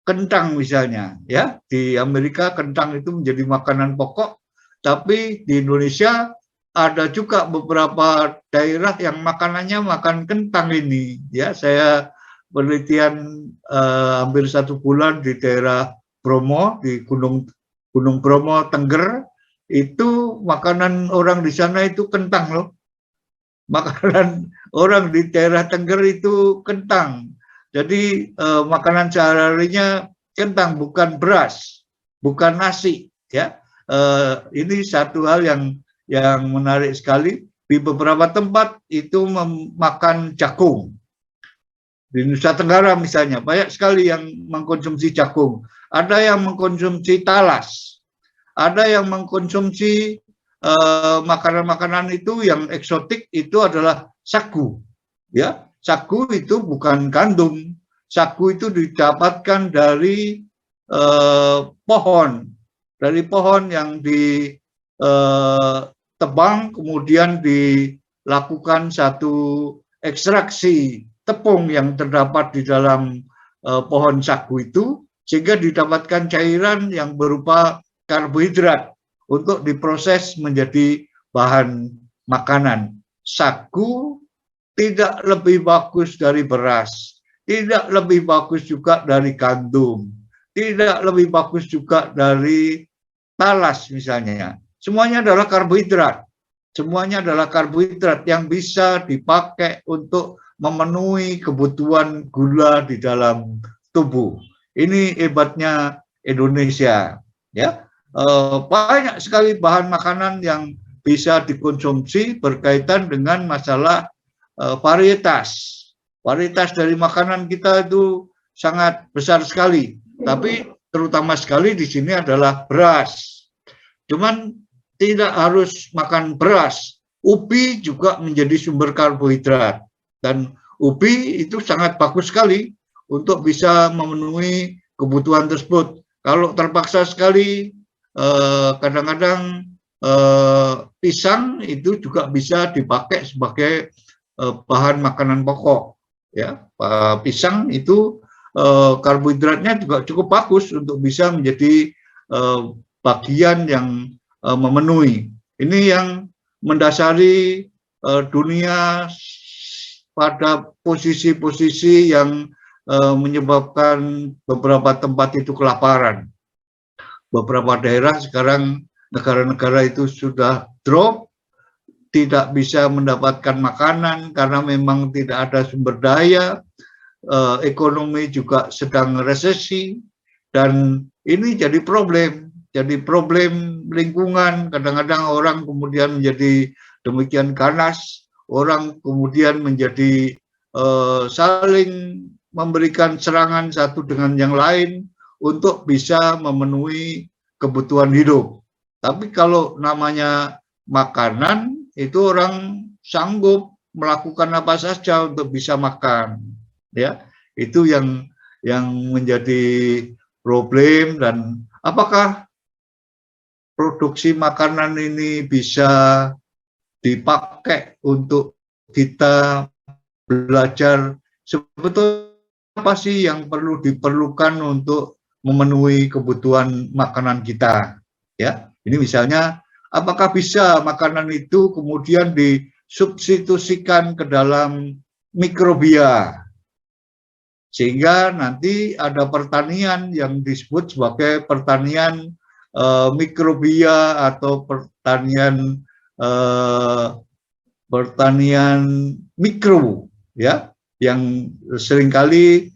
kentang misalnya, ya. Di Amerika kentang itu menjadi makanan pokok, tapi di Indonesia ada juga beberapa daerah yang makanannya makan kentang ini, ya. Saya penelitian hampir 1 bulan di daerah Bromo, di Gunung Bromo Tengger, itu makanan orang di sana itu kentang loh. Makanan orang di daerah Tengger itu kentang. Jadi makanan sehari-harinya kentang, bukan beras, bukan nasi, ya. Ini satu hal yang menarik sekali. Di beberapa tempat itu memakan jagung. Di Nusa Tenggara misalnya banyak sekali yang mengkonsumsi jagung. Ada yang mengkonsumsi talas, ada yang mengkonsumsi makanan-makanan itu yang eksotik, itu adalah sagu, ya. Sagu itu bukan gandum, sagu itu didapatkan dari pohon yang ditebang, kemudian dilakukan satu ekstraksi tepung yang terdapat di dalam pohon sagu itu, sehingga didapatkan cairan yang berupa karbohidrat untuk diproses menjadi bahan makanan. Sagu tidak lebih bagus dari beras, tidak lebih bagus juga dari gandum, tidak lebih bagus juga dari talas misalnya. Semuanya adalah karbohidrat. Semuanya adalah karbohidrat yang bisa dipakai untuk memenuhi kebutuhan gula di dalam tubuh. Ini hebatnya Indonesia, ya. Banyak sekali bahan makanan yang bisa dikonsumsi berkaitan dengan masalah varietas. Varietas dari makanan kita itu sangat besar sekali, tapi terutama sekali di sini adalah beras. Cuman tidak harus makan beras, ubi juga menjadi sumber karbohidrat, dan ubi itu sangat bagus sekali untuk bisa memenuhi kebutuhan tersebut. Kalau terpaksa sekali, kadang-kadang pisang itu juga bisa dipakai sebagai bahan makanan pokok, ya. Pisang itu karbohidratnya juga cukup bagus untuk bisa menjadi bagian yang memenuhi. Ini yang mendasari dunia pada posisi-posisi yang menyebabkan beberapa tempat itu kelaparan. Beberapa daerah sekarang, negara-negara itu sudah drop, tidak bisa mendapatkan makanan karena memang tidak ada sumber daya, ekonomi juga sedang resesi, dan ini jadi problem lingkungan. Kadang-kadang orang kemudian menjadi demikian ganas, orang kemudian menjadi saling memberikan serangan satu dengan yang lain untuk bisa memenuhi kebutuhan hidup. Tapi kalau namanya makanan, itu orang sanggup melakukan apa saja untuk bisa makan, ya. Itu yang menjadi problem. Dan apakah produksi makanan ini bisa dipakai untuk kita belajar sebetulnya apa sih yang perlu diperlukan untuk memenuhi kebutuhan makanan kita, ya. Ini misalnya, apakah bisa makanan itu kemudian disubstitusikan ke dalam mikrobia, sehingga nanti ada pertanian yang disebut sebagai pertanian mikrobia atau pertanian pertanian mikro, ya, yang seringkali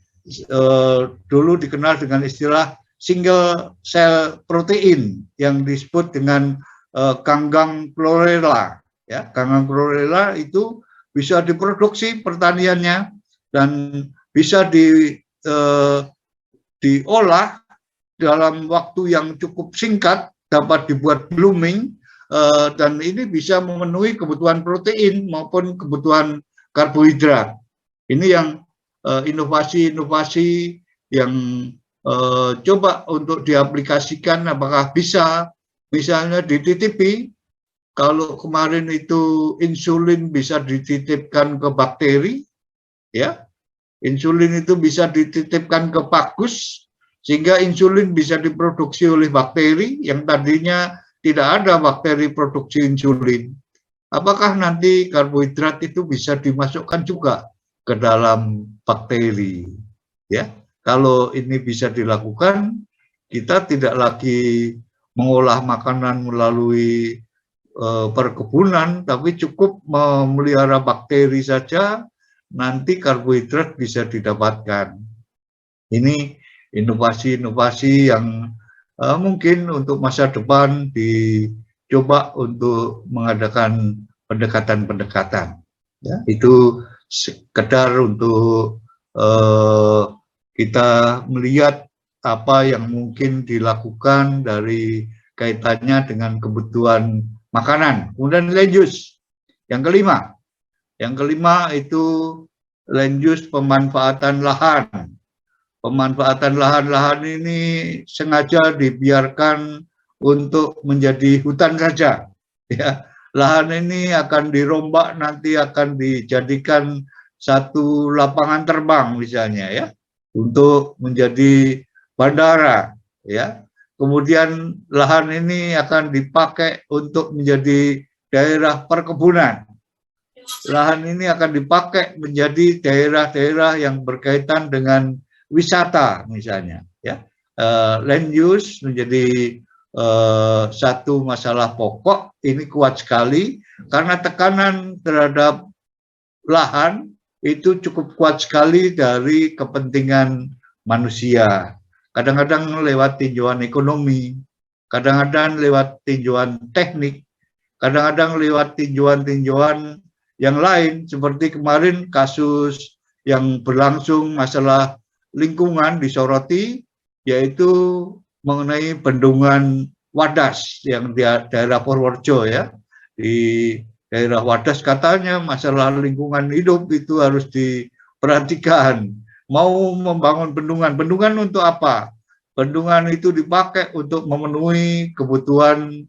dulu dikenal dengan istilah single cell protein yang disebut dengan ganggang chlorella, ya. Ganggang chlorella itu bisa diproduksi pertaniannya dan bisa diolah dalam waktu yang cukup singkat, dapat dibuat blooming, dan ini bisa memenuhi kebutuhan protein maupun kebutuhan karbohidrat. Ini yang inovasi-inovasi yang coba untuk diaplikasikan. Apakah bisa misalnya dititipi, kalau kemarin itu insulin bisa dititipkan ke bakteri, ya, insulin itu bisa dititipkan ke pagus, sehingga insulin bisa diproduksi oleh bakteri yang tadinya tidak ada bakteri produksi insulin. Apakah nanti karbohidrat itu bisa dimasukkan juga ke dalam bakteri? Ya, kalau ini bisa dilakukan, kita tidak lagi mengolah makanan melalui perkebunan, tapi cukup memelihara bakteri saja, nanti karbohidrat bisa didapatkan. Ini inovasi-inovasi yang mungkin untuk masa depan dicoba untuk mengadakan pendekatan-pendekatan. Ya, itu sekedar untuk kita melihat apa yang mungkin dilakukan dari kaitannya dengan kebutuhan makanan. Kemudian land use. Yang kelima itu land use pemanfaatan lahan. Pemanfaatan lahan-lahan ini sengaja dibiarkan untuk menjadi hutan saja. Ya, lahan ini akan dirombak, nanti akan dijadikan satu lapangan terbang misalnya, ya, untuk menjadi bandara, ya. Kemudian lahan ini akan dipakai untuk menjadi daerah perkebunan. Lahan ini akan dipakai menjadi daerah-daerah yang berkaitan dengan wisata misalnya, ya. Land use menjadi satu masalah pokok, ini kuat sekali karena tekanan terhadap lahan itu cukup kuat sekali dari kepentingan manusia. Kadang-kadang lewat tinjauan ekonomi, kadang-kadang lewat tinjauan teknik, kadang-kadang lewat tinjauan-tinjauan yang lain, seperti kemarin kasus yang berlangsung masalah lingkungan disoroti, yaitu mengenai bendungan Wadas yang di daerah Purworejo, ya. Di daerah Wadas katanya masalah lingkungan hidup itu harus diperhatikan. Mau membangun bendungan untuk apa? Bendungan itu dipakai untuk memenuhi kebutuhan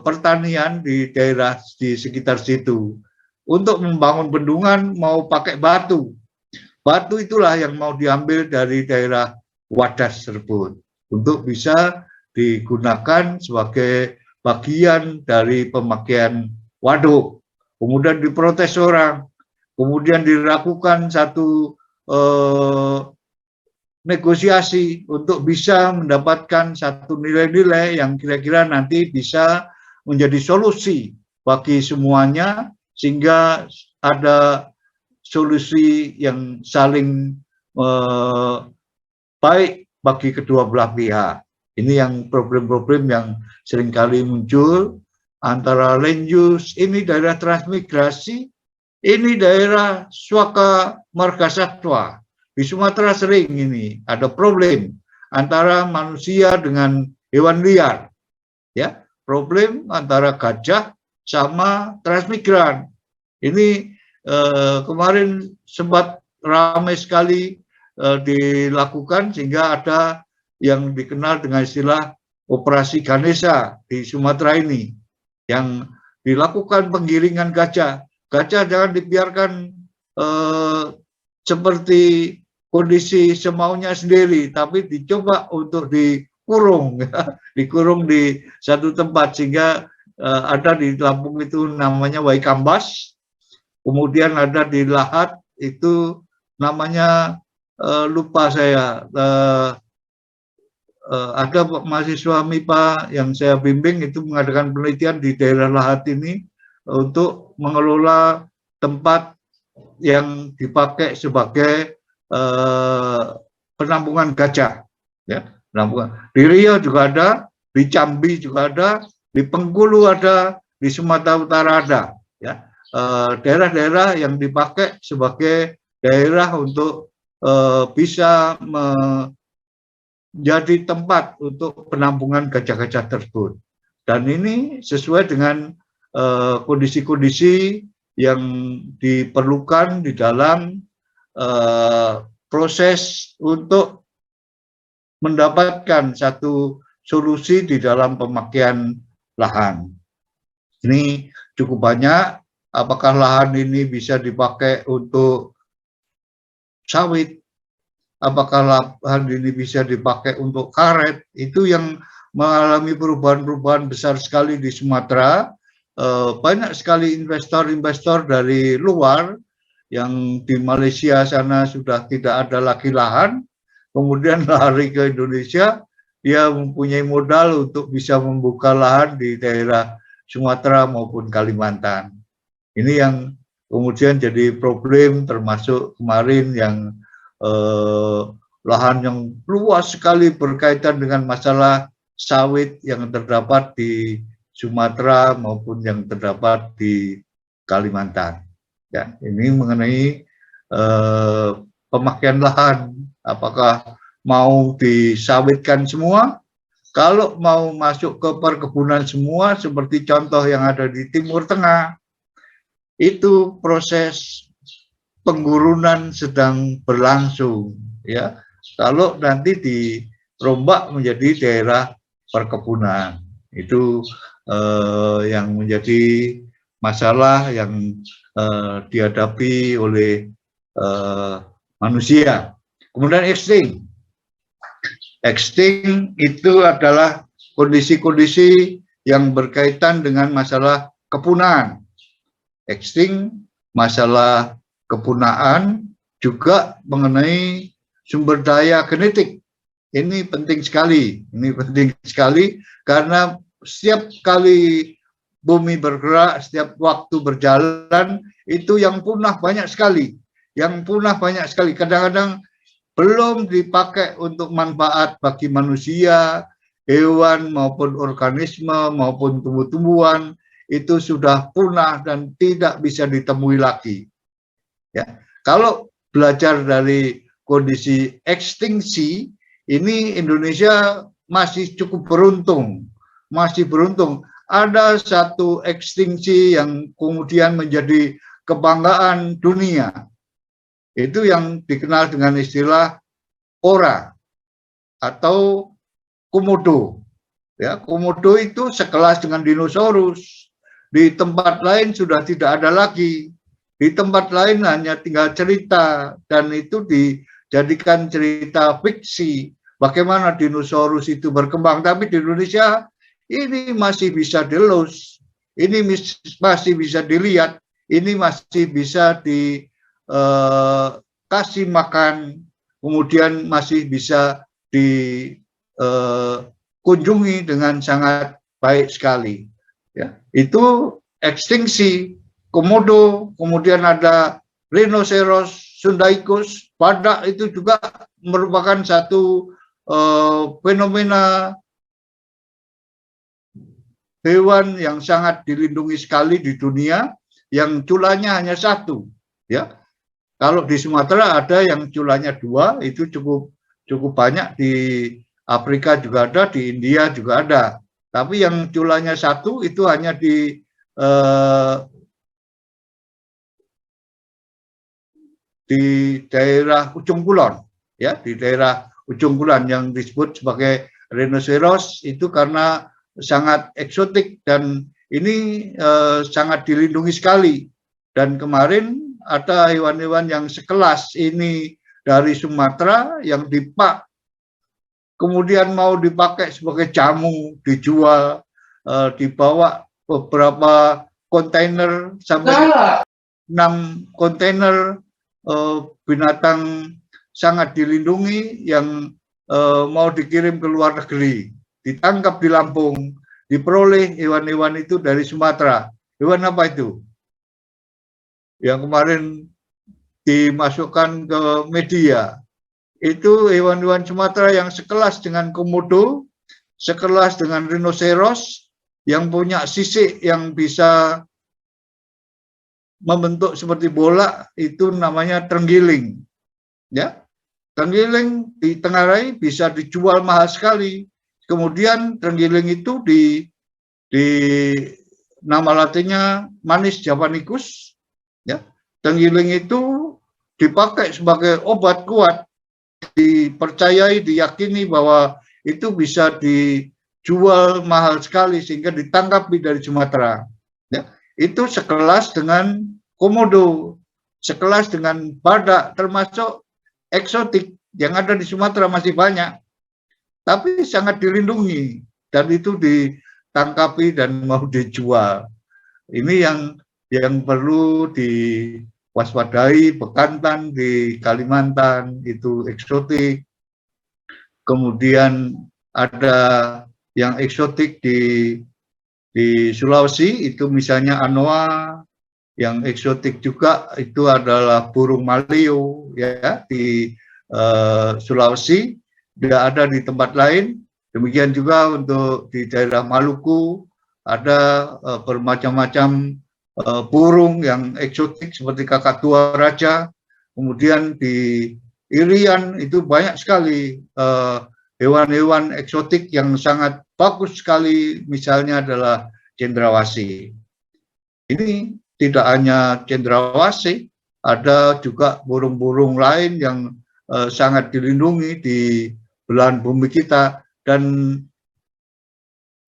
pertanian di daerah di sekitar situ. Untuk membangun bendungan mau pakai batu. Batu itulah yang mau diambil dari daerah Wadas tersebut untuk bisa digunakan sebagai bagian dari pemakaian waduk. Kemudian diprotes orang, kemudian dilakukan satu negosiasi untuk bisa mendapatkan satu nilai-nilai yang kira-kira nanti bisa menjadi solusi bagi semuanya, sehingga ada solusi yang saling baik bagi kedua belah pihak. Ini yang problem-problem yang seringkali muncul antara land use, ini daerah transmigrasi, ini daerah Swaka Margasatwa. Di Sumatera sering ini ada problem antara manusia dengan hewan liar, ya, problem antara gajah sama transmigran. Ini kemarin sempat ramai sekali dilakukan, sehingga ada yang dikenal dengan istilah Operasi Ganesha di Sumatera ini, yang dilakukan penggiringan gajah. Gajah jangan dibiarkan seperti kondisi semaunya sendiri, tapi dicoba untuk dikurung, dikurung di satu tempat, sehingga ada di Lampung itu namanya Waikambas, kemudian ada di Lahat itu namanya lupa saya, ada mahasiswa MIPA yang saya bimbing itu mengadakan penelitian di daerah Lahat ini, untuk mengelola tempat yang dipakai sebagai penampungan gajah. Ya, penampungan. Di Riau juga ada, di Jambi juga ada, di Bengkulu ada, di Sumatera Utara ada. Ya, daerah-daerah yang dipakai sebagai daerah untuk bisa menjadi tempat untuk penampungan gajah-gajah tersebut. Dan ini sesuai dengan kondisi-kondisi yang diperlukan di dalam proses untuk mendapatkan satu solusi di dalam pemakaian lahan. Ini cukup banyak. Apakah lahan ini bisa dipakai untuk sawit? Apakah lahan ini bisa dipakai untuk karet? Itu yang mengalami perubahan-perubahan besar sekali di Sumatera. Banyak sekali investor-investor dari luar yang di Malaysia sana sudah tidak ada lagi lahan, kemudian lari ke Indonesia. Dia mempunyai modal untuk bisa membuka lahan di daerah Sumatera maupun Kalimantan. Ini yang kemudian jadi problem, termasuk kemarin yang lahan yang luas sekali berkaitan dengan masalah sawit yang terdapat di Sumatera maupun yang terdapat di Kalimantan. Ya, ini mengenai pemakaian lahan, apakah mau disawitkan semua? Kalau mau masuk ke perkebunan semua, seperti contoh yang ada di Timur Tengah, itu proses penggurunan sedang berlangsung. Ya, kalau nanti dirombak menjadi daerah perkebunan, itu yang menjadi masalah yang dihadapi oleh manusia. Kemudian extinct itu adalah kondisi-kondisi yang berkaitan dengan masalah kepunahan. Extinct, masalah kepunaan, juga mengenai sumber daya genetik. Ini penting sekali. Ini penting sekali karena setiap kali bumi bergerak, setiap waktu berjalan, itu yang punah banyak sekali. Yang punah banyak sekali. Kadang-kadang belum dipakai untuk manfaat bagi manusia, hewan maupun organisme maupun tumbuh-tumbuhan, itu sudah punah dan tidak bisa ditemui lagi. Ya, kalau belajar dari kondisi ekstinksi, ini Indonesia masih cukup beruntung, masih beruntung. Ada satu ekstinksi yang kemudian menjadi kebanggaan dunia. Itu yang dikenal dengan istilah ora atau komodo. Ya, komodo itu sekelas dengan dinosaurus. Di tempat lain sudah tidak ada lagi. Di tempat lain hanya tinggal cerita, dan itu dijadikan cerita fiksi. Bagaimana dinosaurus itu berkembang, tapi di Indonesia ini masih bisa dilus, ini masih bisa dilihat, ini masih bisa dikasih makan, kemudian masih bisa dikunjungi dengan sangat baik sekali. Ya, itu ekstinksi. Komodo, kemudian ada rhinoceros, sundaicus, badak, itu juga merupakan satu fenomena hewan yang sangat dilindungi sekali di dunia, yang culanya hanya satu. Ya, kalau di Sumatera ada yang culanya 2, itu cukup banyak. Di Afrika juga ada, di India juga ada. Tapi yang culanya 1 itu hanya di daerah Ujung Kulon, ya, di daerah Ujung Kulon yang disebut sebagai rhinoceros, itu karena sangat eksotik dan ini sangat dilindungi sekali. Dan kemarin ada hewan-hewan yang sekelas ini dari Sumatera yang kemudian mau dipakai sebagai jamu, dijual, dibawa beberapa kontainer sampai 6 kontainer binatang sangat dilindungi yang mau dikirim ke luar negeri, ditangkap di Lampung, diperoleh hewan-hewan itu dari Sumatera. Hewan apa itu? Yang kemarin dimasukkan ke media. Itu hewan-hewan Sumatera yang sekelas dengan komodo, sekelas dengan rhinoceros, yang punya sisik yang bisa membentuk seperti bola, itu namanya terenggiling. Ya, terenggiling ditengarai bisa dijual mahal sekali. Kemudian terenggiling itu di nama latinnya Manis javanicus. Ya, terenggiling itu dipakai sebagai obat kuat, dipercayai, diyakini bahwa itu bisa dijual mahal sekali sehingga ditangkapi dari Sumatera. Ya, itu sekelas dengan komodo, sekelas dengan badak, termasuk eksotik yang ada di Sumatera masih banyak, tapi sangat dilindungi dan itu ditangkapi dan mau dijual. Ini yang perlu diwaspadai. Bekantan di Kalimantan itu eksotik. Kemudian ada yang eksotik di Sulawesi, itu misalnya anoa. Yang eksotik juga itu adalah burung maleo, ya, di Sulawesi, tidak ada di tempat lain. Demikian juga untuk di daerah Maluku ada bermacam-macam burung yang eksotik seperti kakatua raja. Kemudian di Irian itu banyak sekali hewan-hewan eksotik yang sangat bagus sekali, misalnya adalah cendrawasih. Ini tidak hanya cendrawasih, ada juga burung-burung lain yang sangat dilindungi di belahan bumi kita, dan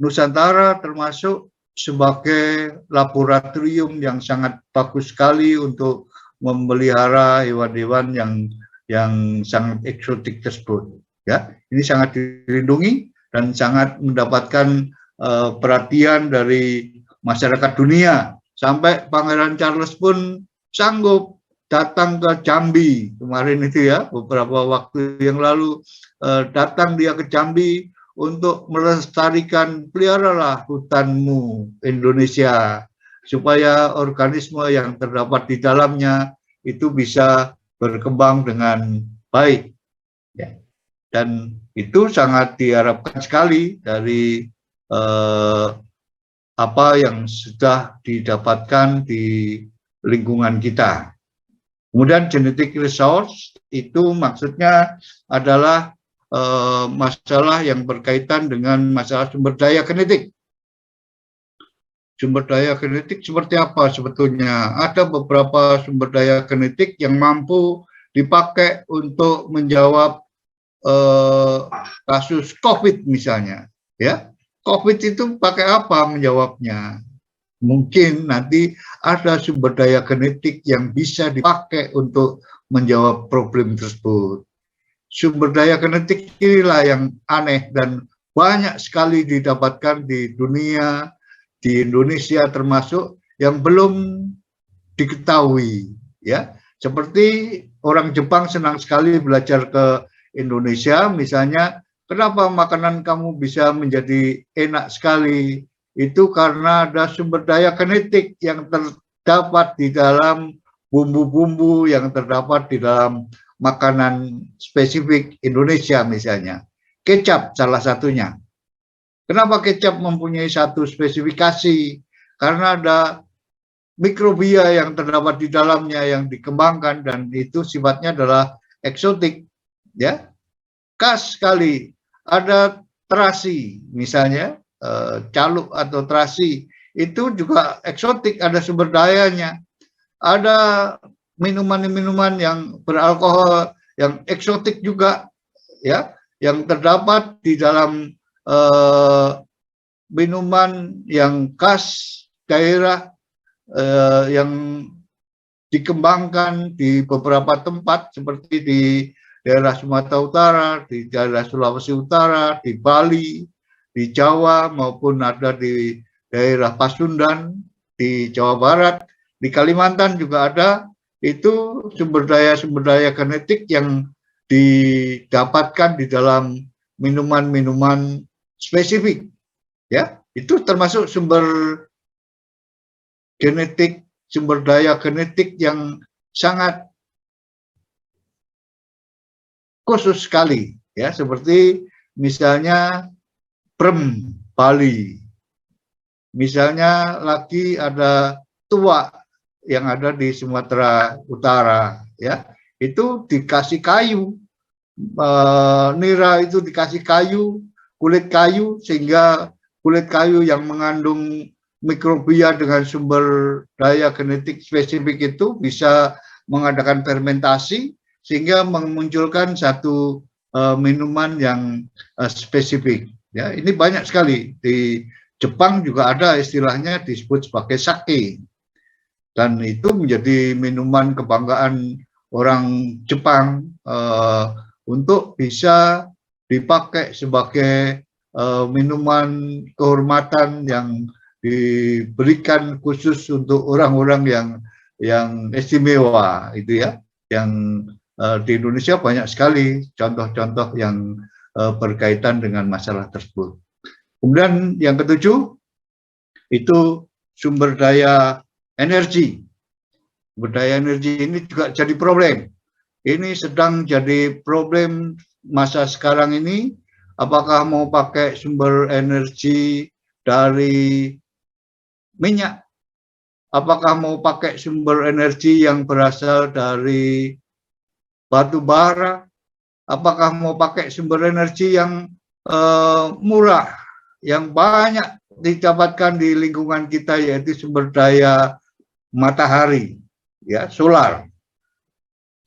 Nusantara termasuk sebagai laboratorium yang sangat bagus sekali untuk memelihara hewan-hewan yang sangat eksotik tersebut. Ya, ini sangat dilindungi dan sangat mendapatkan perhatian dari masyarakat dunia. Sampai Pangeran Charles pun sanggup datang ke Jambi kemarin itu, ya, beberapa waktu yang lalu datang dia ke Jambi untuk melestarikan, peliharalah hutanmu Indonesia, supaya organisme yang terdapat di dalamnya itu bisa berkembang dengan baik. Ya. Dan itu sangat diharapkan sekali dari apa yang sudah didapatkan di lingkungan kita. Kemudian genetic resource itu maksudnya adalah masalah yang berkaitan dengan masalah sumber daya genetik. Sumber daya genetik seperti apa sebetulnya? Ada beberapa sumber daya genetik yang mampu dipakai untuk menjawab kasus COVID misalnya. Ya, COVID itu pakai apa menjawabnya? Mungkin nanti ada sumber daya genetik yang bisa dipakai untuk menjawab problem tersebut. Sumber daya genetik inilah yang aneh dan banyak sekali didapatkan di dunia, di Indonesia termasuk, yang belum diketahui. Ya, seperti orang Jepang senang sekali belajar ke Indonesia, misalnya, kenapa makanan kamu bisa menjadi enak sekali? Itu karena ada sumber daya genetik yang terdapat di dalam bumbu-bumbu yang terdapat di dalam makanan spesifik Indonesia, misalnya. Kecap salah satunya. Kenapa kecap mempunyai satu spesifikasi? Karena ada mikrobia yang terdapat di dalamnya yang dikembangkan dan itu sifatnya adalah eksotik. Ya, khas sekali. Ada terasi, misalnya caluk atau terasi, itu juga eksotik, ada sumber dayanya. Ada minuman-minuman yang beralkohol yang eksotik juga, ya, yang terdapat di dalam minuman yang khas daerah yang dikembangkan di beberapa tempat seperti di daerah Sumatera Utara, di daerah Sulawesi Utara, di Bali, di Jawa, maupun ada di daerah Pasundan, di Jawa Barat, di Kalimantan juga ada. Itu sumber daya genetik yang didapatkan di dalam minuman-minuman spesifik. Ya, itu termasuk sumber genetik, sumber daya genetik yang sangat khusus sekali, ya, seperti misalnya Prem Bali, misalnya lagi ada Tua yang ada di Sumatera Utara, ya, itu dikasih kayu, nira itu dikasih kayu, kulit kayu, sehingga kulit kayu yang mengandung mikrobia dengan sumber daya genetik spesifik itu bisa mengadakan fermentasi sehingga memunculkan satu minuman yang spesifik. Ya, ini banyak sekali. Di Jepang juga ada istilahnya disebut sebagai sake. Dan itu menjadi minuman kebanggaan orang Jepang untuk bisa dipakai sebagai minuman kehormatan yang diberikan khusus untuk orang-orang yang istimewa, itu ya. Yang di Indonesia banyak sekali contoh-contoh yang berkaitan dengan masalah tersebut. Kemudian yang ketujuh itu sumber daya energi. Sumber daya energi ini juga jadi problem. Ini sedang jadi problem masa sekarang ini. Apakah mau pakai sumber energi dari minyak? Apakah mau pakai sumber energi yang berasal dari batu bara? Apakah mau pakai sumber energi yang murah, yang banyak didapatkan di lingkungan kita, yaitu sumber daya matahari, ya, solar.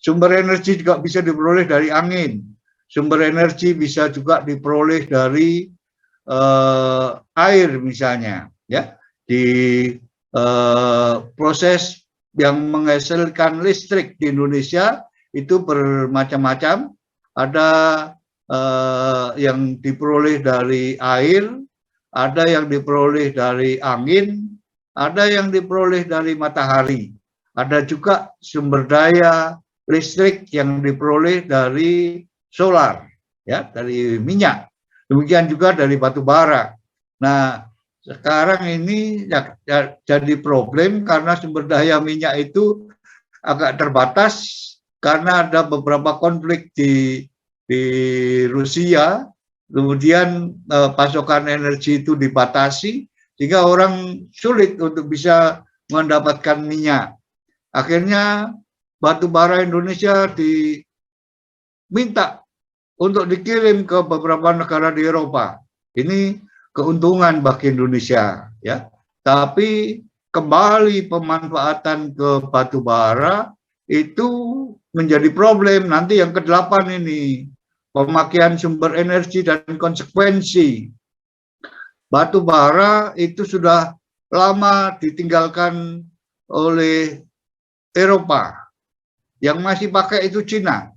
Sumber energi juga bisa diperoleh dari angin. Sumber energi bisa juga diperoleh dari air misalnya, ya, di proses yang menghasilkan listrik di Indonesia itu bermacam-macam. Ada yang diperoleh dari air, ada yang diperoleh dari angin, ada yang diperoleh dari matahari, ada juga sumber daya listrik yang diperoleh dari solar, ya, dari minyak, demikian juga dari batu bara. Nah, sekarang ini jadi problem karena sumber daya minyak itu agak terbatas karena ada beberapa konflik di Rusia, kemudian pasokan energi itu dibatasi sehingga orang sulit untuk bisa mendapatkan minyak. Akhirnya batu bara Indonesia diminta untuk dikirim ke beberapa negara di Eropa. Ini keuntungan bagi Indonesia, ya. Tapi kembali pemanfaatan ke batu bara itu menjadi problem. Nanti yang ke-8 ini, pemakaian sumber energi dan konsekuensi. Batu bara itu sudah lama ditinggalkan oleh Eropa. Yang masih pakai itu Cina.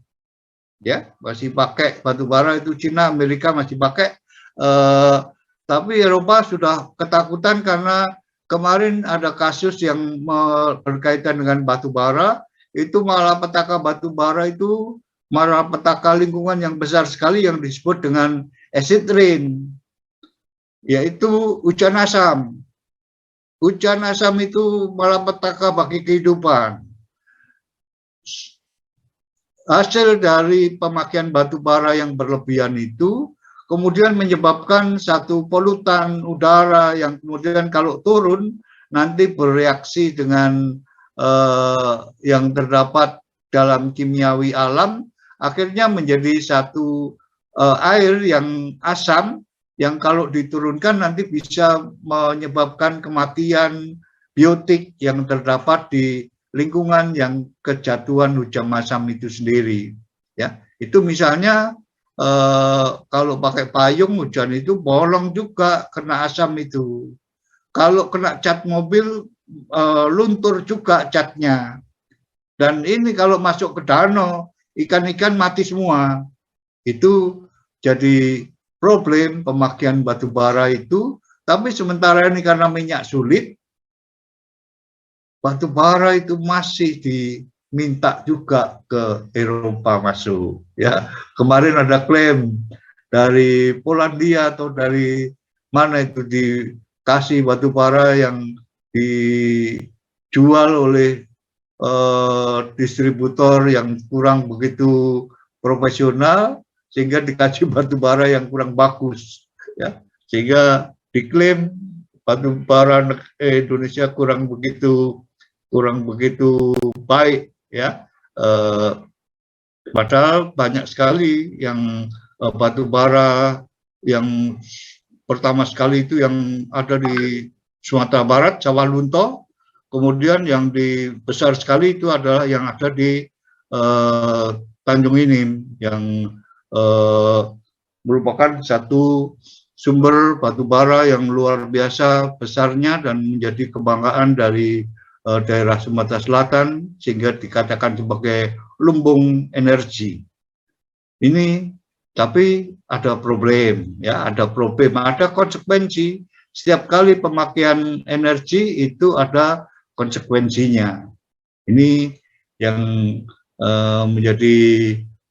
Ya, masih pakai batu bara itu Cina, Amerika masih pakai. Tapi Eropa sudah ketakutan karena kemarin ada kasus yang berkaitan dengan batu bara. Itu malapetaka batu bara itu malapetaka lingkungan yang besar sekali yang disebut dengan acid rain, yaitu hujan asam. Hujan asam itu malapetaka bagi kehidupan. Hasil dari pemakaian batu bara yang berlebihan itu kemudian menyebabkan satu polutan udara yang kemudian kalau turun nanti bereaksi dengan yang terdapat dalam kimiawi alam, akhirnya menjadi satu air yang asam yang kalau diturunkan nanti bisa menyebabkan kematian biotik yang terdapat di lingkungan yang kejatuhan hujan asam itu sendiri. Ya, itu misalnya kalau pakai payung hujan itu bolong juga kena asam itu. Kalau kena cat mobil luntur juga catnya. Dan ini kalau masuk ke danau, ikan-ikan mati semua. Itu jadi problem pemakaian batu bara itu. Tapi sementara ini karena minyak sulit, batu bara itu masih diminta juga ke Eropa masuk. Ya, kemarin ada klaim dari Polandia atau dari mana itu dikasih batu bara yang dijual oleh distributor yang kurang begitu profesional, sehingga dikasih batu bara yang kurang bagus, ya, sehingga diklaim batu bara Indonesia kurang begitu baik, ya. Padahal banyak sekali yang batu bara yang pertama sekali itu yang ada di Sumatera Barat, Sawah Lunto. Kemudian yang besar sekali itu adalah yang ada di Tanjung Inim, yang merupakan satu sumber batu bara yang luar biasa besarnya dan menjadi kebanggaan dari daerah Sumatera Selatan, sehingga dikatakan sebagai lumbung energi. Ini tapi ada problem, ya, ada konsekuensi. Setiap kali pemakaian energi itu ada konsekuensinya. Ini yang menjadi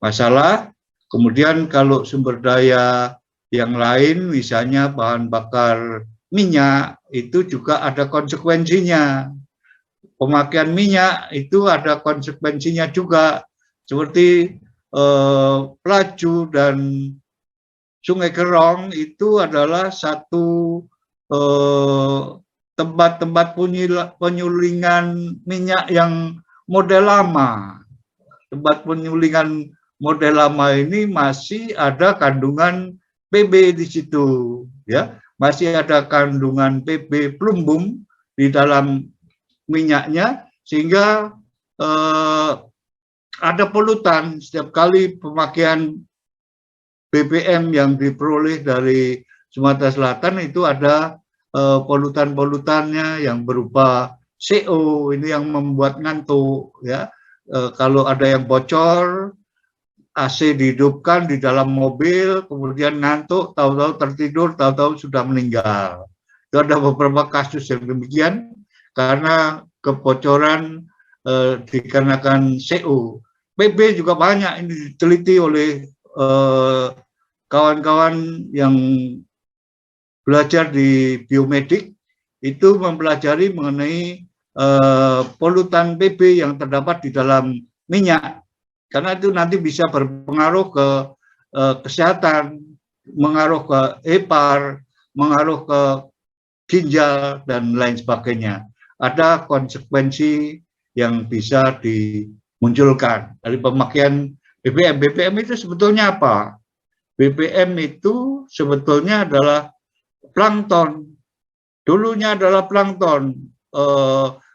masalah. Kemudian kalau sumber daya yang lain, misalnya bahan bakar minyak, itu juga ada konsekuensinya. Pemakaian minyak itu ada konsekuensinya juga, seperti Pelaju dan Sungai Kerong itu adalah satu tempat-tempat penyulingan minyak yang model lama. Tempat penyulingan model lama ini masih ada kandungan PB di situ, ya, masih ada kandungan PB plumbum di dalam minyaknya, sehingga ada polutan. Setiap kali pemakaian BBM yang diperoleh dari Sumatera Selatan itu ada polutan-polutannya yang berupa CO, ini yang membuat ngantuk, ya. Kalau ada yang bocor, AC dihidupkan di dalam mobil, kemudian ngantuk, tahu-tahu tertidur, tahu-tahu sudah meninggal. Itu ada beberapa kasus yang demikian, karena kebocoran dikarenakan CO. PB juga banyak ini diteliti oleh kawan-kawan yang belajar di biomedik, itu mempelajari mengenai polutan PB yang terdapat di dalam minyak, karena itu nanti bisa berpengaruh ke kesehatan, mengaruh ke hepar, mengaruh ke ginjal, dan lain sebagainya. Ada konsekuensi yang bisa dimunculkan dari pemakaian BBM. BBM itu sebetulnya apa? BBM itu sebetulnya adalah plankton. Dulunya adalah plankton.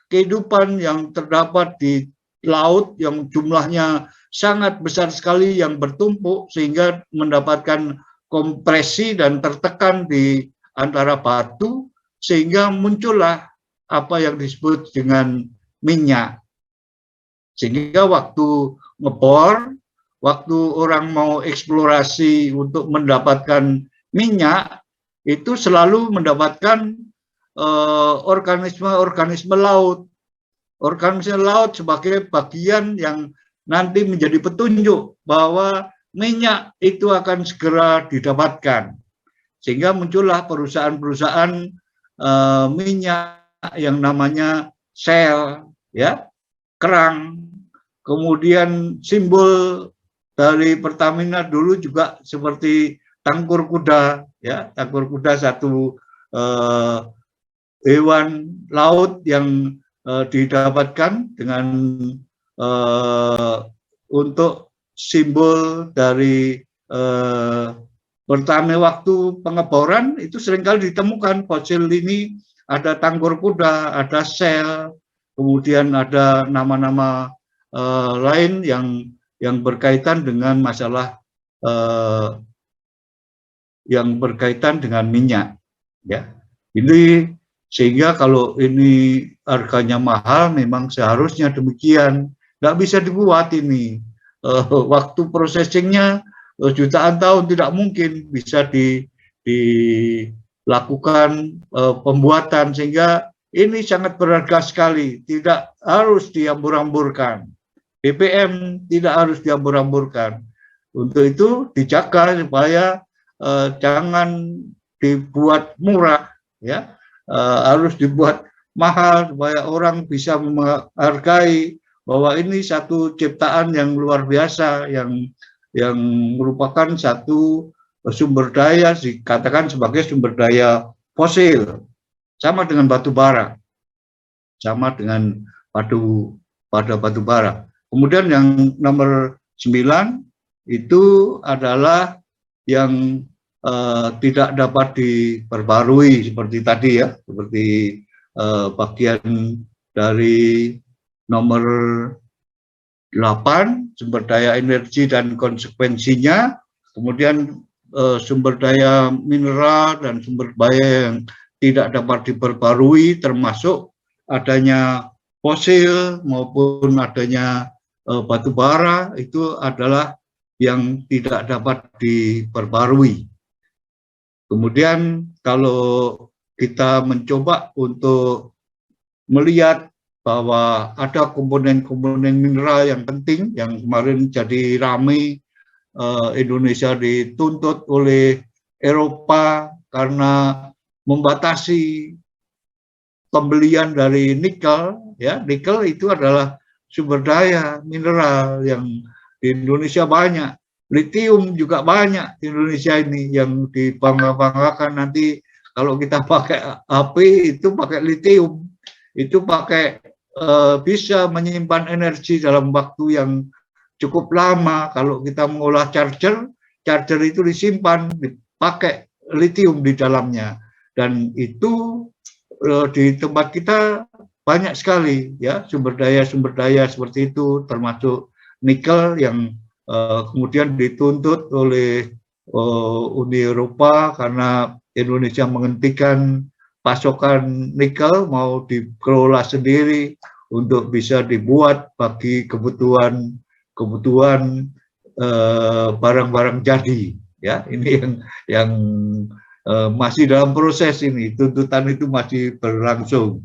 Kehidupan yang terdapat di laut yang jumlahnya sangat besar sekali, yang bertumpuk sehingga mendapatkan kompresi dan tertekan di antara batu, sehingga muncullah apa yang disebut dengan minyak. Sehingga waktu ngebor, waktu orang mau eksplorasi untuk mendapatkan minyak, itu selalu mendapatkan organisme-organisme laut. Organisme laut sebagai bagian yang nanti menjadi petunjuk bahwa minyak itu akan segera didapatkan. Sehingga muncullah perusahaan-perusahaan minyak yang namanya Shell, ya, kerang. Kemudian simbol dari Pertamina dulu juga seperti tangkur kuda, ya, tangkur kuda satu hewan laut yang didapatkan dengan untuk simbol dari pertama waktu pengeboran itu seringkali ditemukan fosil ini, ada tangkur kuda, ada Shell, kemudian ada nama-nama lain yang berkaitan dengan masalah yang berkaitan dengan minyak, ya. Ini sehingga kalau ini harganya mahal, memang seharusnya demikian. Nggak bisa dibuat ini. Waktu processingnya jutaan tahun, tidak mungkin bisa dilakukan pembuatan, sehingga ini sangat berharga sekali. Tidak harus diambur-amburkan. BBM tidak harus diambur-amburkan. Untuk itu dijaga supaya jangan dibuat murah, ya. Harus dibuat mahal, supaya orang bisa menghargai bahwa ini satu ciptaan yang luar biasa, yang merupakan satu sumber daya, dikatakan sebagai sumber daya fosil, sama dengan batu bara, sama dengan pada batu bara. Kemudian yang nomor 9 itu adalah yang tidak dapat diperbarui seperti tadi ya, seperti bagian dari nomor 8, sumber daya energi dan konsekuensinya, kemudian sumber daya mineral dan sumber daya yang tidak dapat diperbarui, termasuk adanya fosil maupun adanya batu bara, itu adalah yang tidak dapat diperbarui. Kemudian kalau kita mencoba untuk melihat bahwa ada komponen-komponen mineral yang penting, yang kemarin jadi ramai, Indonesia dituntut oleh Eropa karena membatasi pembelian dari nikel, ya, nikel itu adalah sumber daya mineral yang di Indonesia banyak. Litium juga banyak di Indonesia ini yang dibangga-banggakan. Nanti kalau kita pakai HP itu pakai litium, itu pakai bisa menyimpan energi dalam waktu yang cukup lama. Kalau kita mengolah charger itu disimpan, dipakai litium di dalamnya, dan itu di tempat kita banyak sekali ya sumber daya seperti itu, termasuk nikel yang kemudian dituntut oleh Uni Eropa karena Indonesia menghentikan pasokan nikel, mau dikelola sendiri untuk bisa dibuat bagi kebutuhan barang-barang jadi, ya. Ini yang masih dalam proses, ini tuntutan itu masih berlangsung.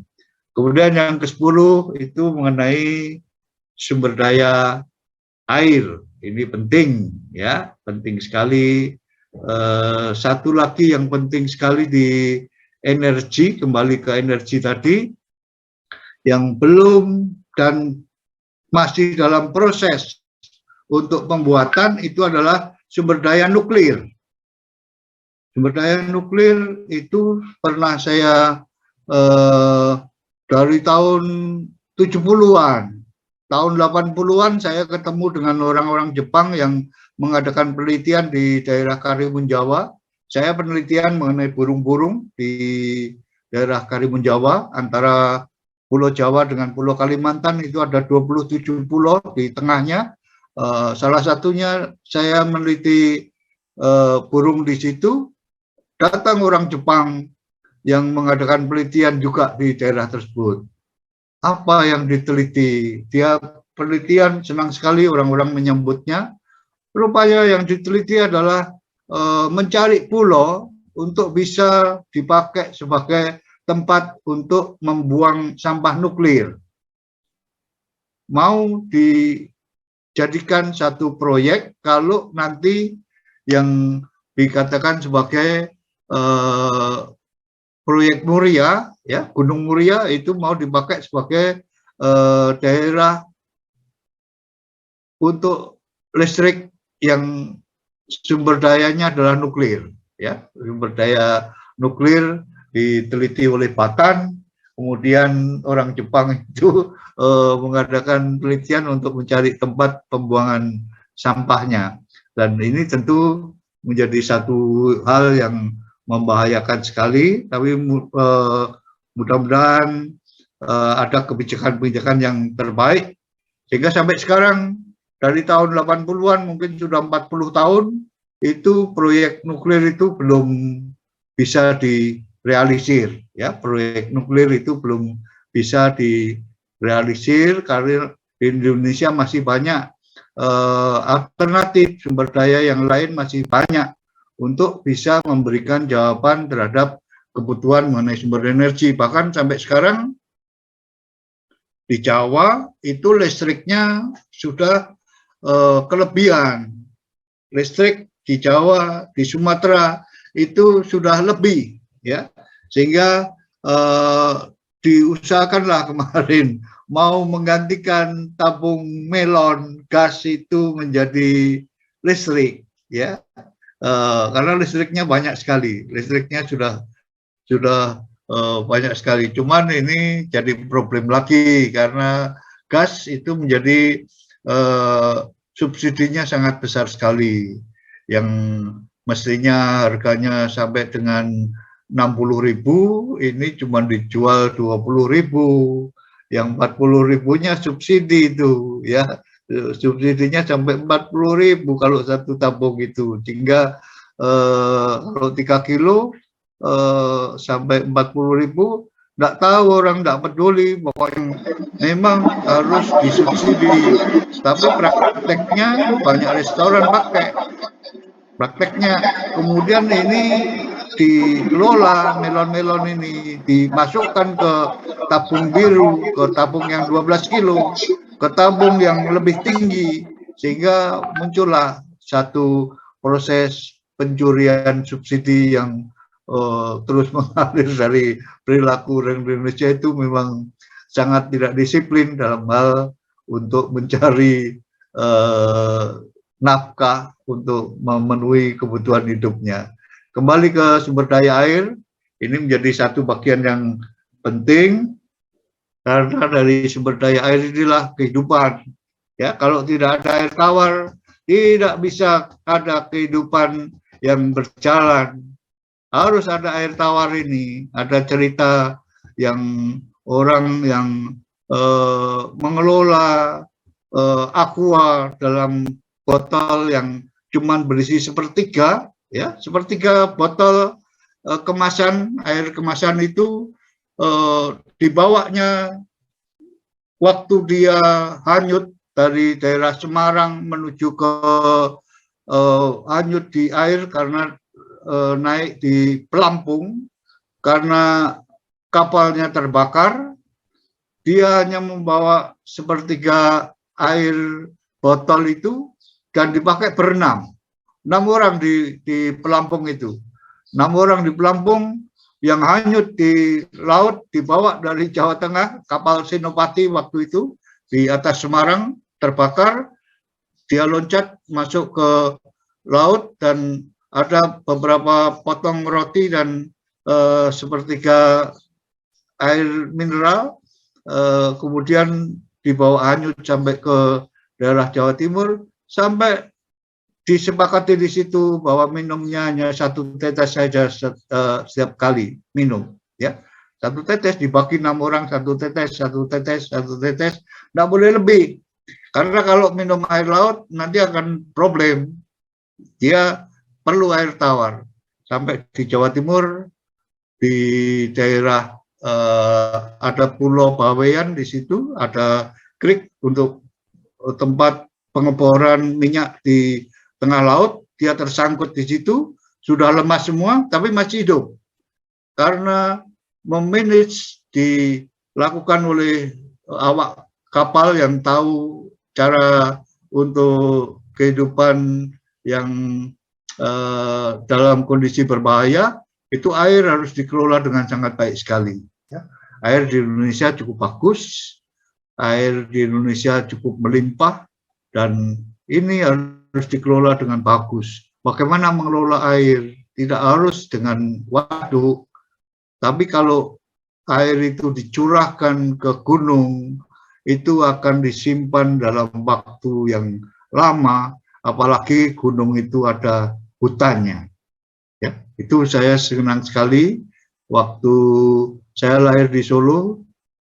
Kemudian yang ke-10 itu mengenai sumber daya air. Ini penting, ya, penting sekali. Satu lagi yang penting sekali di energi, kembali ke energi tadi, yang belum dan masih dalam proses untuk pembuatan itu adalah sumber daya nuklir. Sumber daya nuklir itu pernah saya dari tahun 70-an, tahun 80-an saya ketemu dengan orang-orang Jepang yang mengadakan penelitian di daerah Karimun Jawa. Saya penelitian mengenai burung-burung di daerah Karimun Jawa, antara Pulau Jawa dengan Pulau Kalimantan itu ada 27 pulau di tengahnya. Salah satunya saya meneliti burung di situ, datang orang Jepang yang mengadakan penelitian juga di daerah tersebut. Apa yang diteliti? Dia penelitian, senang sekali orang-orang menyambutnya. Rupanya yang diteliti adalah mencari pulau untuk bisa dipakai sebagai tempat untuk membuang sampah nuklir. Mau dijadikan satu proyek kalau nanti yang dikatakan sebagai proyek Muria, ya, Gunung Muria itu mau dipakai sebagai daerah untuk listrik yang sumber dayanya adalah nuklir, ya, sumber daya nuklir diteliti oleh Batan. Kemudian orang Jepang itu mengadakan penelitian untuk mencari tempat pembuangan sampahnya, dan ini tentu menjadi satu hal yang membahayakan sekali, tapi mudah-mudahan ada kebijakan-kebijakan yang terbaik sehingga sampai sekarang, dari tahun 80-an mungkin sudah 40 tahun, itu proyek nuklir itu belum bisa direalisir, ya, proyek nuklir itu belum bisa direalisir karena di Indonesia masih banyak alternatif sumber daya yang lain, masih banyak untuk bisa memberikan jawaban terhadap kebutuhan mengenai sumber energi. Bahkan sampai sekarang di Jawa itu listriknya sudah kelebihan. Listrik di Jawa, di Sumatera itu sudah lebih, ya, sehingga diusahakanlah kemarin mau menggantikan tabung melon gas itu menjadi listrik, ya, karena listriknya banyak sekali, listriknya sudah banyak sekali. Cuman ini jadi problem lagi karena gas itu menjadi subsidinya sangat besar sekali, yang mestinya harganya sampai dengan 60.000, ini cuma dijual 20.000, yang 40.000-nya subsidi itu, ya, subsidinya sampai 40.000 kalau satu tabung itu, sehingga kalau 3 kilo sampai 40.000, nggak tahu orang, nggak peduli, pokoknya memang harus disubsidi. Tapi prakteknya banyak restoran pakai, prakteknya kemudian ini dikelola, melon-melon ini dimasukkan ke tabung biru, ke tabung yang 12 kilo, ke tabung yang lebih tinggi, sehingga muncullah satu proses pencurian subsidi yang terus mengalir dari perilaku orang Indonesia. Itu memang sangat tidak disiplin dalam hal untuk mencari nafkah untuk memenuhi kebutuhan hidupnya. Kembali ke sumber daya air, ini menjadi satu bagian yang penting, karena dari sumber daya air inilah kehidupan. Ya, kalau tidak ada air tawar, tidak bisa ada kehidupan yang berjalan. Harus ada air tawar ini. Ada cerita yang orang yang mengelola aqua dalam botol yang cuman berisi sepertiga, ya, sepertiga botol kemasan, air kemasan itu dibawanya waktu dia hanyut dari daerah Semarang menuju ke hanyut di air karena naik di pelampung, karena kapalnya terbakar, dia hanya membawa sepertiga air botol itu dan dipakai berenam. 6 orang di pelampung itu. 6 orang di pelampung yang hanyut di laut, dibawa dari Jawa Tengah, kapal Senopati waktu itu, di atas Semarang, terbakar, dia loncat masuk ke laut, dan ada beberapa potong roti dan sepertiga air mineral, kemudian dibawa hanyut sampai ke daerah Jawa Timur, sampai disepakati di situ bahwa minumnya hanya 1 tetes saja setiap kali minum, ya, 1 tetes dibagi 6 orang, 1 tetes, 1 tetes, 1 tetes, nggak boleh lebih, karena kalau minum air laut nanti akan problem, dia perlu air tawar. Sampai di Jawa Timur, di daerah ada Pulau Bawean, di situ ada krik untuk tempat pengeboran minyak di tengah laut, dia tersangkut di situ, sudah lemas semua, tapi masih hidup. Karena memanage dilakukan oleh awak kapal yang tahu cara untuk kehidupan yang dalam kondisi berbahaya, itu air harus dikelola dengan sangat baik sekali. Ya. Air di Indonesia cukup bagus, air di Indonesia cukup melimpah, dan ini harus dikelola dengan bagus. Bagaimana mengelola air? Tidak harus dengan waduk, tapi kalau air itu dicurahkan ke gunung, itu akan disimpan dalam waktu yang lama, apalagi gunung itu ada hutannya. Ya, itu saya senang sekali waktu saya lahir di Solo.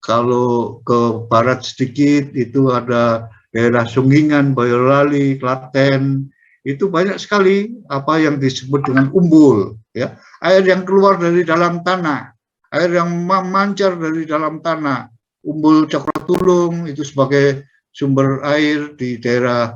Kalau ke barat sedikit itu ada daerah Sunggingan, Boyolali, Klaten, itu banyak sekali apa yang disebut dengan umbul, ya, air yang keluar dari dalam tanah, air yang memancar dari dalam tanah. Umbul Cokro-Tulung itu sebagai sumber air di daerah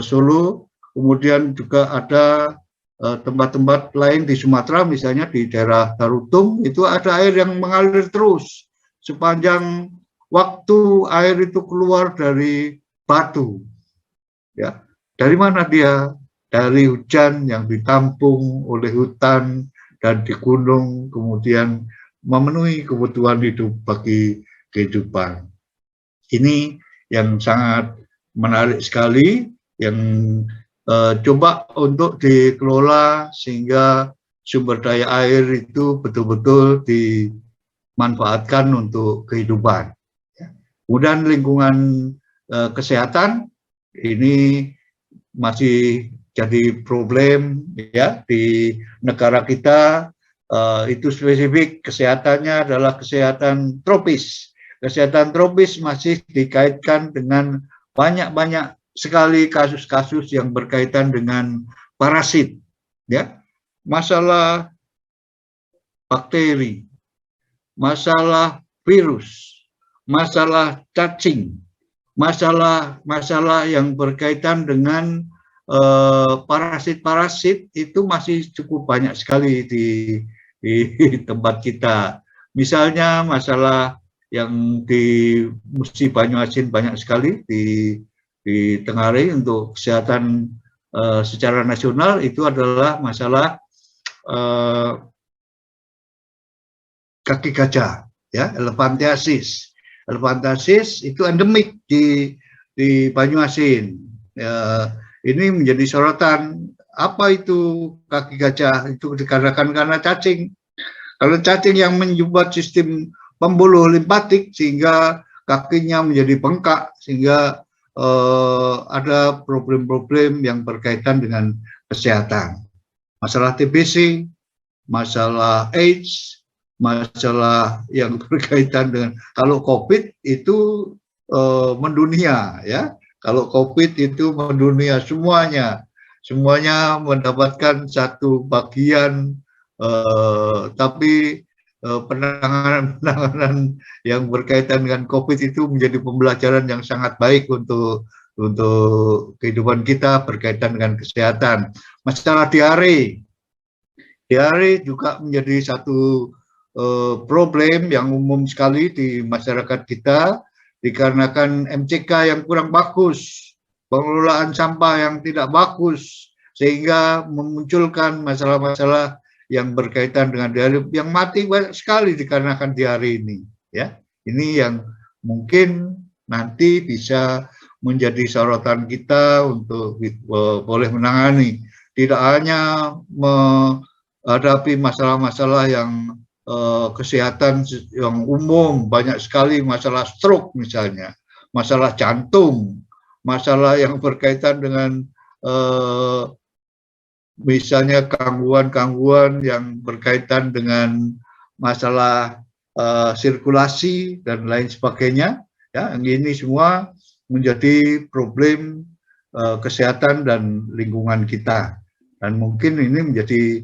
Solo. Kemudian juga ada tempat-tempat lain di Sumatera, misalnya di daerah Tarutung, itu ada air yang mengalir terus sepanjang waktu. Air itu keluar dari batu, ya. Dari mana dia? Dari hujan yang ditampung oleh hutan dan di gunung, kemudian memenuhi kebutuhan hidup bagi kehidupan. Ini yang sangat menarik sekali, yang coba untuk dikelola sehingga sumber daya air itu betul-betul dimanfaatkan untuk kehidupan. Kemudian lingkungan kesehatan ini masih jadi problem ya di negara kita. Itu spesifik kesehatannya adalah kesehatan tropis. Kesehatan tropis masih dikaitkan dengan banyak sekali kasus-kasus yang berkaitan dengan parasit, ya, masalah bakteri, masalah virus, masalah cacing, masalah yang berkaitan dengan parasit-parasit itu masih cukup banyak sekali di tempat kita. Misalnya masalah yang di Musi Banyuasin banyak sekali di Tengare untuk kesehatan secara nasional itu adalah masalah kaki gajah, ya, elephantiasis. Elephantiasis itu endemik di Banyuasin. Ini menjadi sorotan. Apa itu kaki gajah? Itu dikarenakan karena cacing. Kalau cacing yang menyumbat sistem pembuluh limpatik sehingga kakinya menjadi bengkak, sehingga ada problem-problem yang berkaitan dengan kesehatan. Masalah TBC, masalah AIDS, masalah yang berkaitan dengan, kalau COVID itu mendunia, ya. Kalau COVID itu mendunia semuanya mendapatkan satu bagian, tapi penanganan yang berkaitan dengan COVID itu menjadi pembelajaran yang sangat baik untuk kehidupan kita berkaitan dengan kesehatan. Masalah diare juga menjadi satu problem yang umum sekali di masyarakat kita, dikarenakan MCK yang kurang bagus, pengelolaan sampah yang tidak bagus, sehingga memunculkan masalah-masalah yang berkaitan dengan diare, yang mati banyak sekali dikarenakan diare ini. Ya, ini yang mungkin nanti bisa menjadi sorotan kita untuk boleh menangani, tidak hanya menghadapi masalah-masalah yang kesehatan yang umum, banyak sekali masalah stroke misalnya, masalah jantung, masalah yang berkaitan dengan misalnya gangguan-gangguan yang berkaitan dengan masalah sirkulasi dan lain sebagainya. Ya, ini semua menjadi problem kesehatan dan lingkungan kita, dan mungkin ini menjadi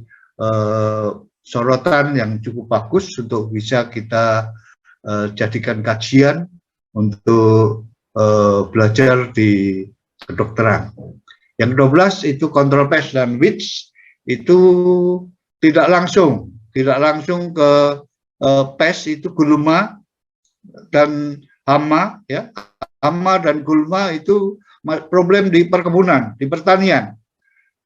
sorotan yang cukup bagus untuk bisa kita jadikan kajian untuk belajar di kedokteran. Yang ke-12 itu kontrol pest dan weeds, itu tidak langsung ke pest, itu gulma dan hama, ya. Hama dan gulma itu problem di perkebunan, di pertanian.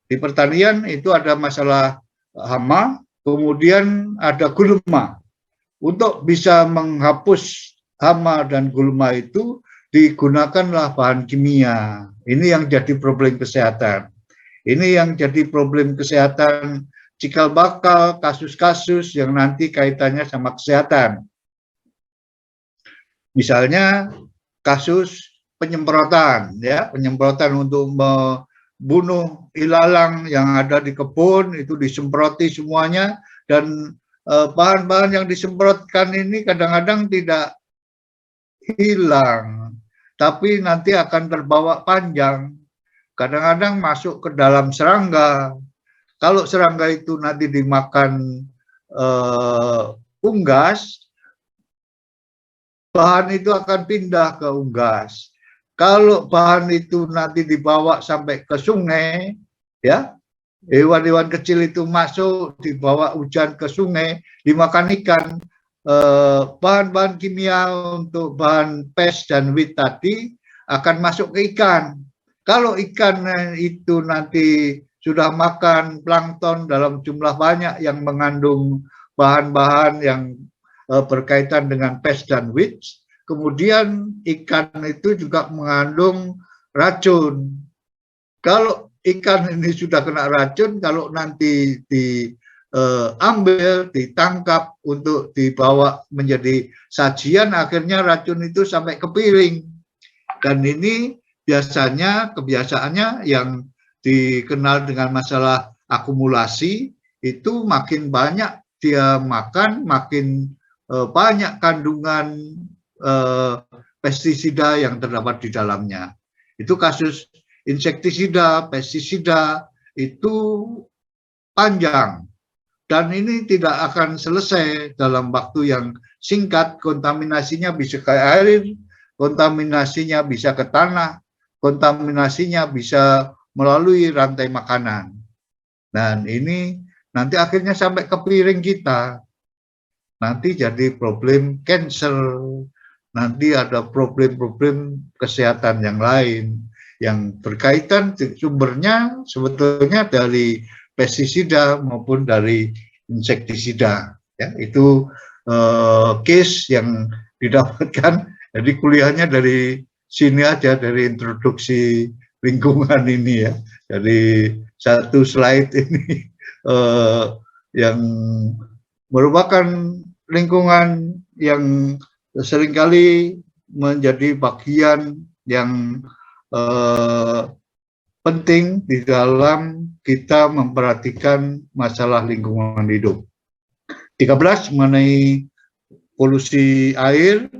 Di pertanian itu ada masalah hama, kemudian ada gulma. Untuk bisa menghapus hama dan gulma itu digunakanlah bahan kimia. Ini yang jadi problem kesehatan. Ini yang jadi problem kesehatan cikal bakal kasus-kasus yang nanti kaitannya sama kesehatan. Misalnya kasus penyemprotan, ya, penyemprotan untuk membunuh ilalang yang ada di kebun, itu disemproti semuanya, dan bahan-bahan yang disemprotkan ini kadang-kadang tidak hilang, tapi nanti akan terbawa panjang, kadang-kadang masuk ke dalam serangga. Kalau serangga itu nanti dimakan unggas, bahan itu akan pindah ke unggas. Kalau bahan itu nanti dibawa sampai ke sungai, ya, hewan-hewan kecil itu masuk, dibawa hujan ke sungai, dimakan ikan. Bahan-bahan kimia untuk bahan pest dan weed tadi akan masuk ke ikan. Kalau ikan itu nanti sudah makan plankton dalam jumlah banyak yang mengandung bahan-bahan yang berkaitan dengan pest dan weeds. Kemudian ikan itu juga mengandung racun. Kalau ikan ini sudah kena racun, kalau nanti diambil, ditangkap untuk dibawa menjadi sajian, akhirnya racun itu sampai ke piring. Dan ini biasanya kebiasaannya yang dikenal dengan masalah akumulasi, itu makin banyak dia makan, makin banyak kandungan pestisida yang terdapat di dalamnya. Itu kasus insektisida, pestisida itu panjang. Dan ini tidak akan selesai dalam waktu yang singkat. Kontaminasinya bisa ke air, kontaminasinya bisa ke tanah, kontaminasinya bisa melalui rantai makanan. Dan ini nanti akhirnya sampai ke piring kita. Nanti jadi problem cancer, nanti ada problem-problem kesehatan yang lain yang berkaitan sumbernya sebetulnya dari pestisida maupun dari insektisida. Ya, itu case yang didapatkan. Jadi kuliahnya dari sini aja, dari introduksi lingkungan ini ya. Jadi satu slide ini yang merupakan lingkungan yang seringkali menjadi bagian yang penting di dalam kita memperhatikan masalah lingkungan hidup. 13 mengenai polusi air,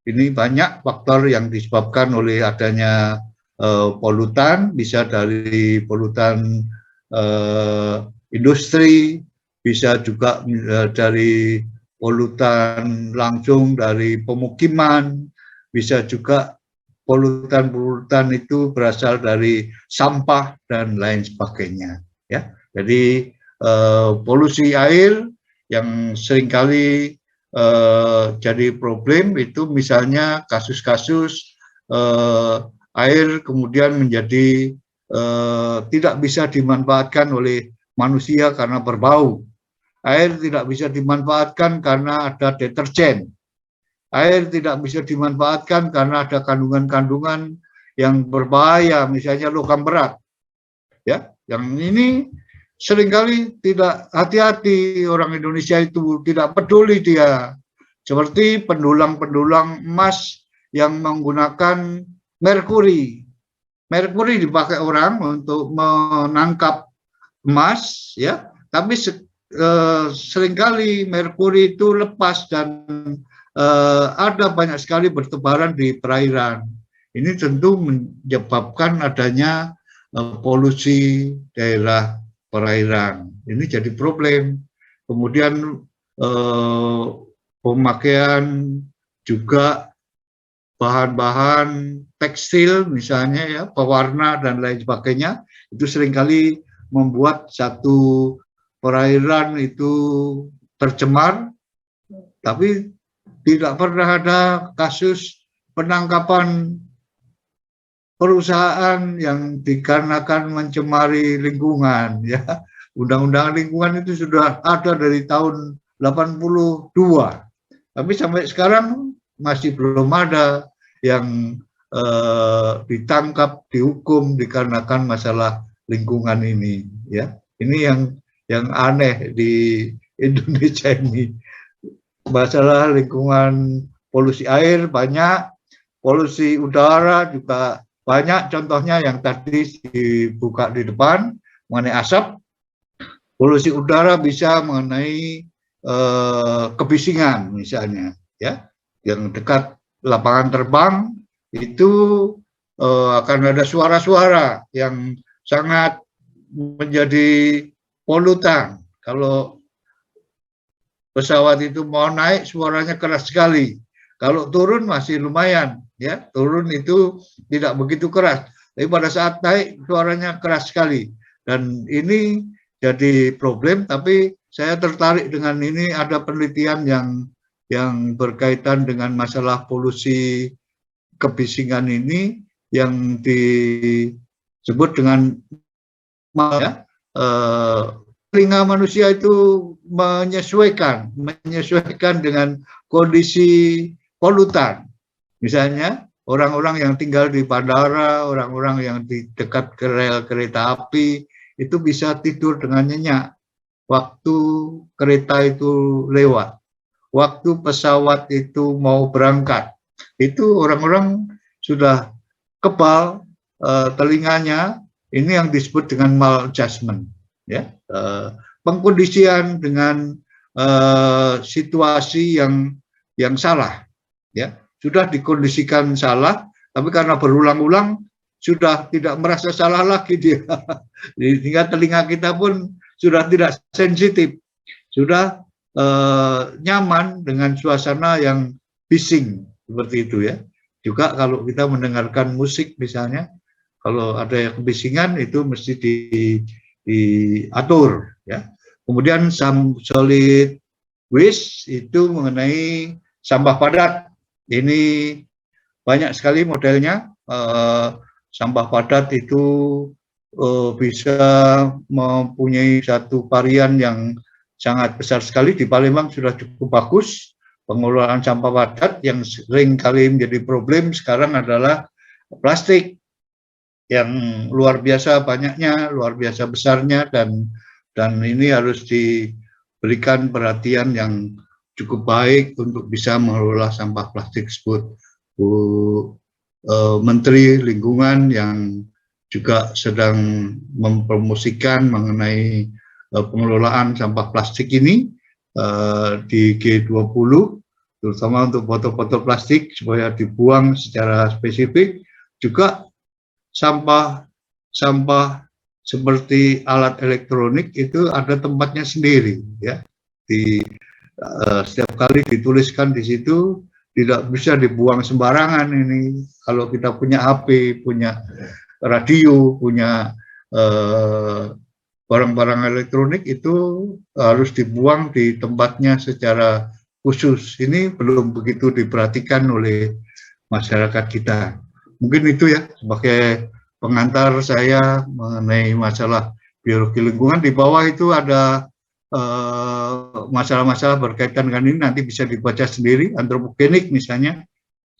ini banyak faktor yang disebabkan oleh adanya polutan, bisa dari polutan industri, bisa juga dari polutan langsung dari pemukiman, bisa juga polutan-polutan itu berasal dari sampah dan lain sebagainya. Ya, jadi polusi air yang seringkali jadi problem itu misalnya kasus-kasus air kemudian menjadi tidak bisa dimanfaatkan oleh manusia karena berbau. Air tidak bisa dimanfaatkan karena ada deterjen. Air tidak bisa dimanfaatkan karena ada kandungan-kandungan yang berbahaya, misalnya logam berat. Ya, yang ini seringkali tidak hati-hati orang Indonesia itu, tidak peduli dia. Seperti pendulang-pendulang emas yang menggunakan merkuri. Merkuri dipakai orang untuk menangkap emas, ya, tapi seringkali merkuri itu lepas dan ada banyak sekali bertebaran di perairan. Ini tentu menyebabkan adanya polusi daerah perairan. Ini jadi problem. Kemudian pemakaian juga bahan-bahan tekstil misalnya ya, pewarna dan lain sebagainya, itu seringkali membuat satu perairan itu tercemar, tapi tidak pernah ada kasus penangkapan perusahaan yang dikarenakan mencemari lingkungan. Ya, undang-undang lingkungan itu sudah ada dari tahun 82, tapi sampai sekarang masih belum ada yang ditangkap, dihukum dikarenakan masalah lingkungan ini. Ya, ini yang aneh di Indonesia ini. Masalah lingkungan, polusi air banyak, polusi udara juga banyak. Contohnya yang tadi dibuka di depan mengenai asap. Polusi udara bisa mengenai kebisingan misalnya, ya, yang dekat lapangan terbang itu akan ada suara-suara yang sangat menjadi polutan. Kalau pesawat itu mau naik suaranya keras sekali. Kalau turun masih lumayan, ya, turun itu tidak begitu keras. Tapi pada saat naik suaranya keras sekali. Dan ini jadi problem. Tapi saya tertarik dengan ini, ada penelitian yang berkaitan dengan masalah polusi kebisingan ini yang disebut dengan telinga manusia itu menyesuaikan dengan kondisi polutan. Misalnya orang-orang yang tinggal di bandara, orang-orang yang di dekat rel kereta api, itu bisa tidur dengan nyenyak waktu kereta itu lewat, waktu pesawat itu mau berangkat. Itu orang-orang sudah kebal telinganya, ini yang disebut dengan maladjustment, ya, pengkondisian dengan situasi yang salah, ya, sudah dikondisikan salah, tapi karena berulang-ulang sudah tidak merasa salah lagi dia, sehingga telinga kita pun sudah tidak sensitif, sudah nyaman dengan suasana yang bising seperti itu, ya. Juga kalau kita mendengarkan musik misalnya, kalau ada yang kebisingan itu mesti diatur, ya. Kemudian solid waste itu mengenai sampah padat. Ini banyak sekali modelnya. Sampah padat itu bisa mempunyai satu varian yang sangat besar sekali. Di Palembang sudah cukup bagus pengelolaan sampah padat. Yang sering kali menjadi problem sekarang adalah plastik yang luar biasa banyaknya, luar biasa besarnya, dan ini harus diberikan perhatian yang cukup baik untuk bisa mengelola sampah plastik tersebut. Menteri Lingkungan yang juga sedang mempromosikan mengenai pengelolaan sampah plastik ini di G20, terutama untuk botol-botol plastik supaya dibuang secara spesifik. Juga sampah seperti alat elektronik itu ada tempatnya sendiri, ya. Setiap kali dituliskan di situ tidak bisa dibuang sembarangan ini. Kalau kita punya HP, punya radio, punya barang-barang elektronik itu harus dibuang di tempatnya secara khusus. Ini belum begitu diperhatikan oleh masyarakat kita. Mungkin itu ya sebagai pengantar saya mengenai masalah biologi lingkungan. Di bawah itu ada masalah-masalah berkaitan dengan ini, nanti bisa dibaca sendiri. Antropogenik misalnya,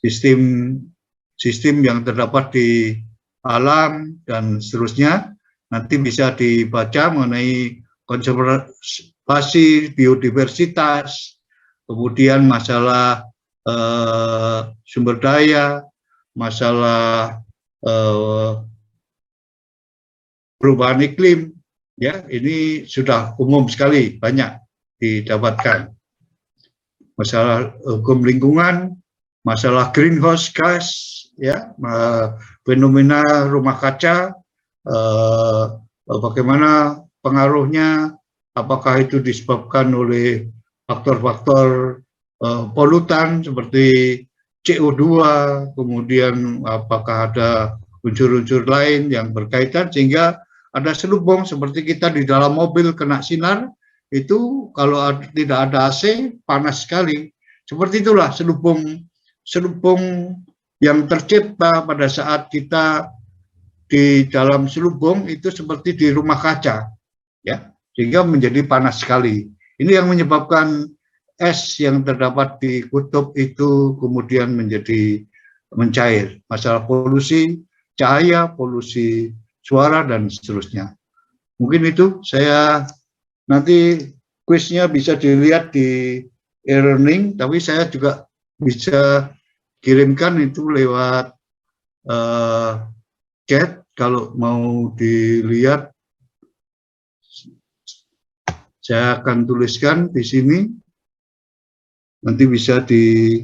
sistem yang terdapat di alam dan seterusnya, nanti bisa dibaca mengenai konservasi biodiversitas, kemudian masalah sumber daya, masalah perubahan iklim, ya, ini sudah umum sekali, banyak didapatkan. Masalah hukum lingkungan, masalah greenhouse gas, ya, fenomena rumah kaca, bagaimana pengaruhnya, apakah itu disebabkan oleh faktor-faktor polutan seperti CO2, kemudian apakah ada unsur-unsur lain yang berkaitan, sehingga ada selubung seperti kita di dalam mobil kena sinar, itu kalau tidak ada AC panas sekali. Seperti itulah selubung yang tercipta pada saat kita di dalam selubung itu seperti di rumah kaca, ya, sehingga menjadi panas sekali. Ini yang menyebabkan es yang terdapat di kutub itu kemudian menjadi mencair. Masalah polusi cahaya, polusi suara, dan seterusnya. Mungkin itu, saya nanti kuisnya bisa dilihat di e-learning, tapi saya juga bisa kirimkan itu lewat chat. Kalau mau dilihat, saya akan tuliskan di sini, nanti bisa di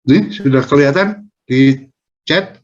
Ini sudah kelihatan di chat.